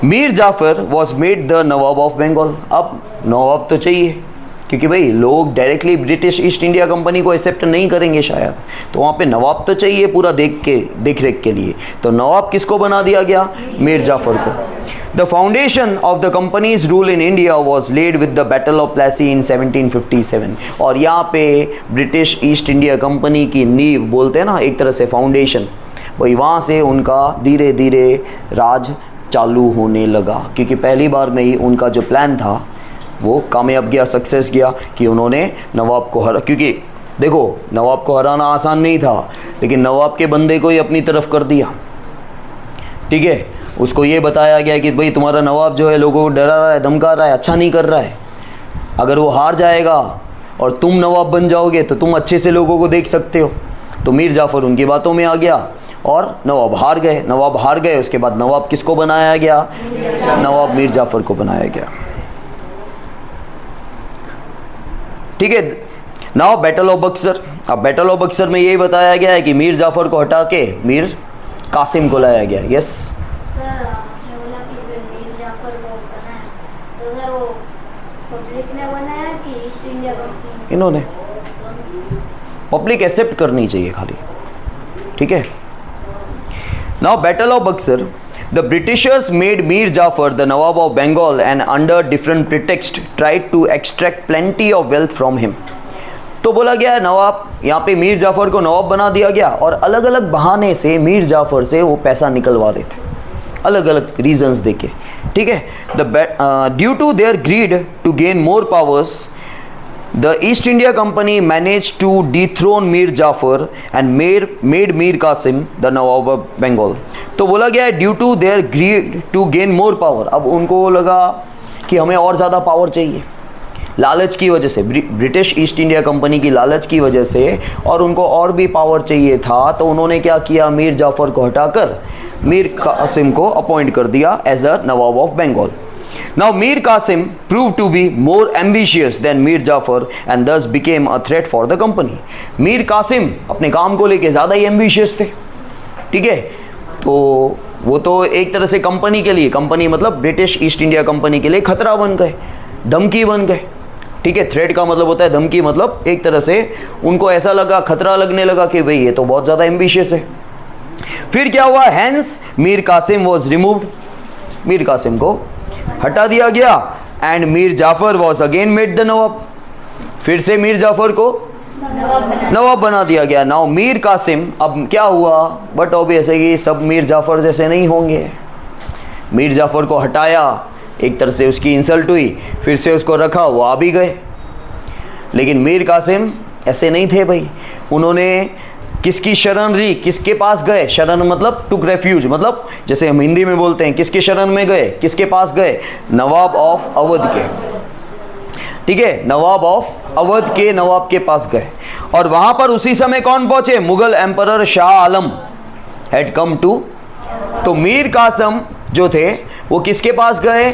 [SPEAKER 1] Mir Jafar was made the Nawab of Bengal. अब नवाब तो चाहिए, क्योंकि भाई लोग directly British East India company को एक्सेप्ट नहीं करेंगे शायद, तो वहाँ पे नवाब तो चाहिए पूरा देख रेख के लिए। तो नवाब किसको बना दिया गया? मीर जाफर को। The foundation of the company's rule in India was laid with the battle of Plassey in 1757। और यहाँ पे ब्रिटिश ईस्ट इंडिया कंपनी की नींव बोलते हैं ना, एक तरह से फाउंडेशन, वही वहाँ से उनका धीरे धीरे राज चालू होने लगा, क्योंकि पहली बार में ही उनका जो प्लान था वो कामयाब गया, सक्सेस गया कि उन्होंने नवाब को हरा। क्योंकि देखो नवाब को हराना आसान नहीं था, लेकिन नवाब के बंदे को ही अपनी तरफ कर दिया। ठीक है, उसको ये बताया गया कि भाई तुम्हारा नवाब जो है लोगों को डरा रहा है, धमका रहा है, अच्छा नहीं कर रहा है। अगर वो हार जाएगा और तुम नवाब बन जाओगे तो तुम अच्छे से लोगों को देख सकते हो। तो मीर जाफ़र उनकी बातों में आ गया और नवाब हार गए। नवाब हार गए, उसके बाद नवाब किसको बनाया गया? नवाब मीर जाफ़र को बनाया गया। ठीक है, नाउ बैटल ऑफ बक्सर। अब बैटल ऑफ बक्सर में यही बताया गया है कि मीर जाफ़र को हटा के मीर कासिम को लाया गया। यस
[SPEAKER 2] सर, आपने बोला कि फिर मीर जाफर को बनाया, तो सर वो पब्लिक ने बनाया कि ईस्ट इंडिया कंपनी?
[SPEAKER 1] इन्होंने। पब्लिक एक्सेप्ट करनी चाहिए खाली। ठीक है, now battle of Buxar, the Britishers made Mir Jafar the Nawab of Bengal and under different pretext tried to extract plenty of wealth from him। तो बोला गया नवाब, यहाँ पे मीर जाफ़र को नवाब बना दिया गया और अलग अलग बहाने से मीर जाफ़र से वो पैसा निकलवा रहे थे, अलग अलग रीजंस देके। ठीक है, due to their greed to gain more powers the East India Company managed to dethrone Mir Jafar and made Mir Qasim the Nawab of Bengal। तो बोला गया है due to their greed to gain more power. अब उनको लगा कि हमें और ज़्यादा पावर चाहिए, लालच की वजह से, ब्रिटिश ईस्ट इंडिया कंपनी की लालच की वजह से, और उनको और भी पावर चाहिए था। तो उन्होंने क्या किया, मीर जाफ़र को हटाकर मीर कासिम को अपॉइंट कर दिया as a Nawab of Bengal. Now Mir Qasim proved to be more ambitious than Mir Jafar and thus became a threat for the company। Mir Qasim अपने काम को लेके ज़्यादा ही एम्बिशियस थे। ठीक है, तो वो तो एक तरह से कंपनी के लिए, कंपनी मतलब ब्रिटिश ईस्ट इंडिया कंपनी के लिए खतरा बन गए, धमकी बन गए। ठीक है, थ्रेट का मतलब होता है धमकी, मतलब एक तरह से उनको ऐसा लगा, खतरा लगने लगा कि भाई ये तो बहुत ज़्यादा एम्बिशियस है। फिर क्या हुआ, hence Mir Qasim was removed, Mir Qasim को हटा दिया गया and Mir Jafar was again made the nawab, फिर से मीर जाफ़र को नवाब बना दिया गया। नाउ मीर कासिम, अब क्या हुआ, बट ऑब्वियस है कि सब मीर जाफ़र जैसे नहीं होंगे। मीर जाफ़र को हटाया, एक तरह से उसकी इंसल्ट हुई, फिर से उसको रखा, वो आ भी गए। लेकिन मीर कासिम ऐसे नहीं थे भाई, उन्होंने किसकी शरण ली, किसके पास गए? शरण मतलब टुक रेफ्यूज, मतलब जैसे हम हिंदी में बोलते हैं किसके शरण में गए, किसके पास गए? नवाब ऑफ अवध के। ठीक है, नवाब ऑफ अवध के नवाब के पास गए और वहां पर उसी समय कौन पहुंचे? Mughal emperor Shah Alam had come to. तो मीर कासिम जो थे वो किसके पास गए?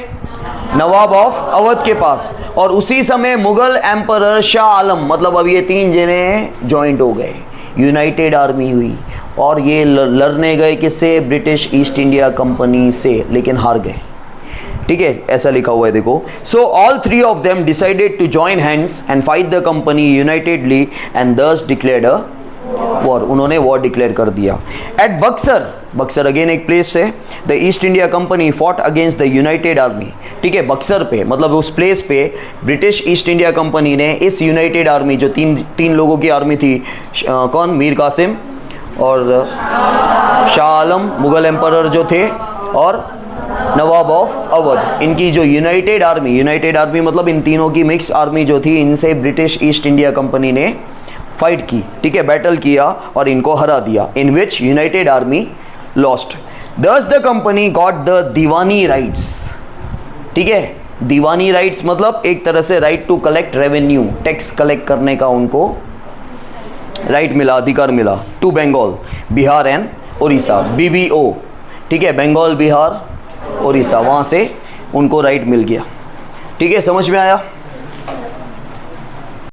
[SPEAKER 1] नवाब ऑफ अवध के पास। और उसी समय मुगल एम्परर शाह आलम, मतलब अब ये तीन जने ज्वाइंट हो गए, यूनाइटेड आर्मी हुई और ये लड़ने गए किससे? ब्रिटिश ईस्ट इंडिया कंपनी से, लेकिन हार गए। ठीक है, ऐसा लिखा हुआ है देखो। So all three of them decided to join hands and fight the company unitedly and thus declared a war. उन्होंने वॉर डिक्लेयर कर दिया। एट बक्सर, बक्सर अगेन एक प्लेस है, the East India company fought against the united army. ठीक है, बक्सर पे मतलब उस प्लेस पे ब्रिटिश ईस्ट इंडिया कंपनी ने इस यूनाइटेड आर्मी, जो तीन लोगों की आर्मी थी, कौन? मीर कासिम और शाह आलम, मुगल एम्परर जो थे, और नवाब ऑफ अवध, इनकी जो यूनाइटेड आर्मी मतलब इन तीनों की मिक्स आर्मी जो थी, इनसे ब्रिटिश ईस्ट इंडिया कंपनी ने फाइट की। ठीक है, बैटल किया और इनको हरा दिया, in which united army lost. Thus the company got the diwani rights. ठीक है, दीवानी राइट्स मतलब एक तरह से right to collect revenue, tax collect करने का उनको राइट मिला, अधिकार मिला, to Bengal, Bihar and Orissa, BBO। ठीक है, बंगाल, बिहार, उड़ीसा, वहाँ से उनको राइट मिल गया। ठीक है, समझ में आया?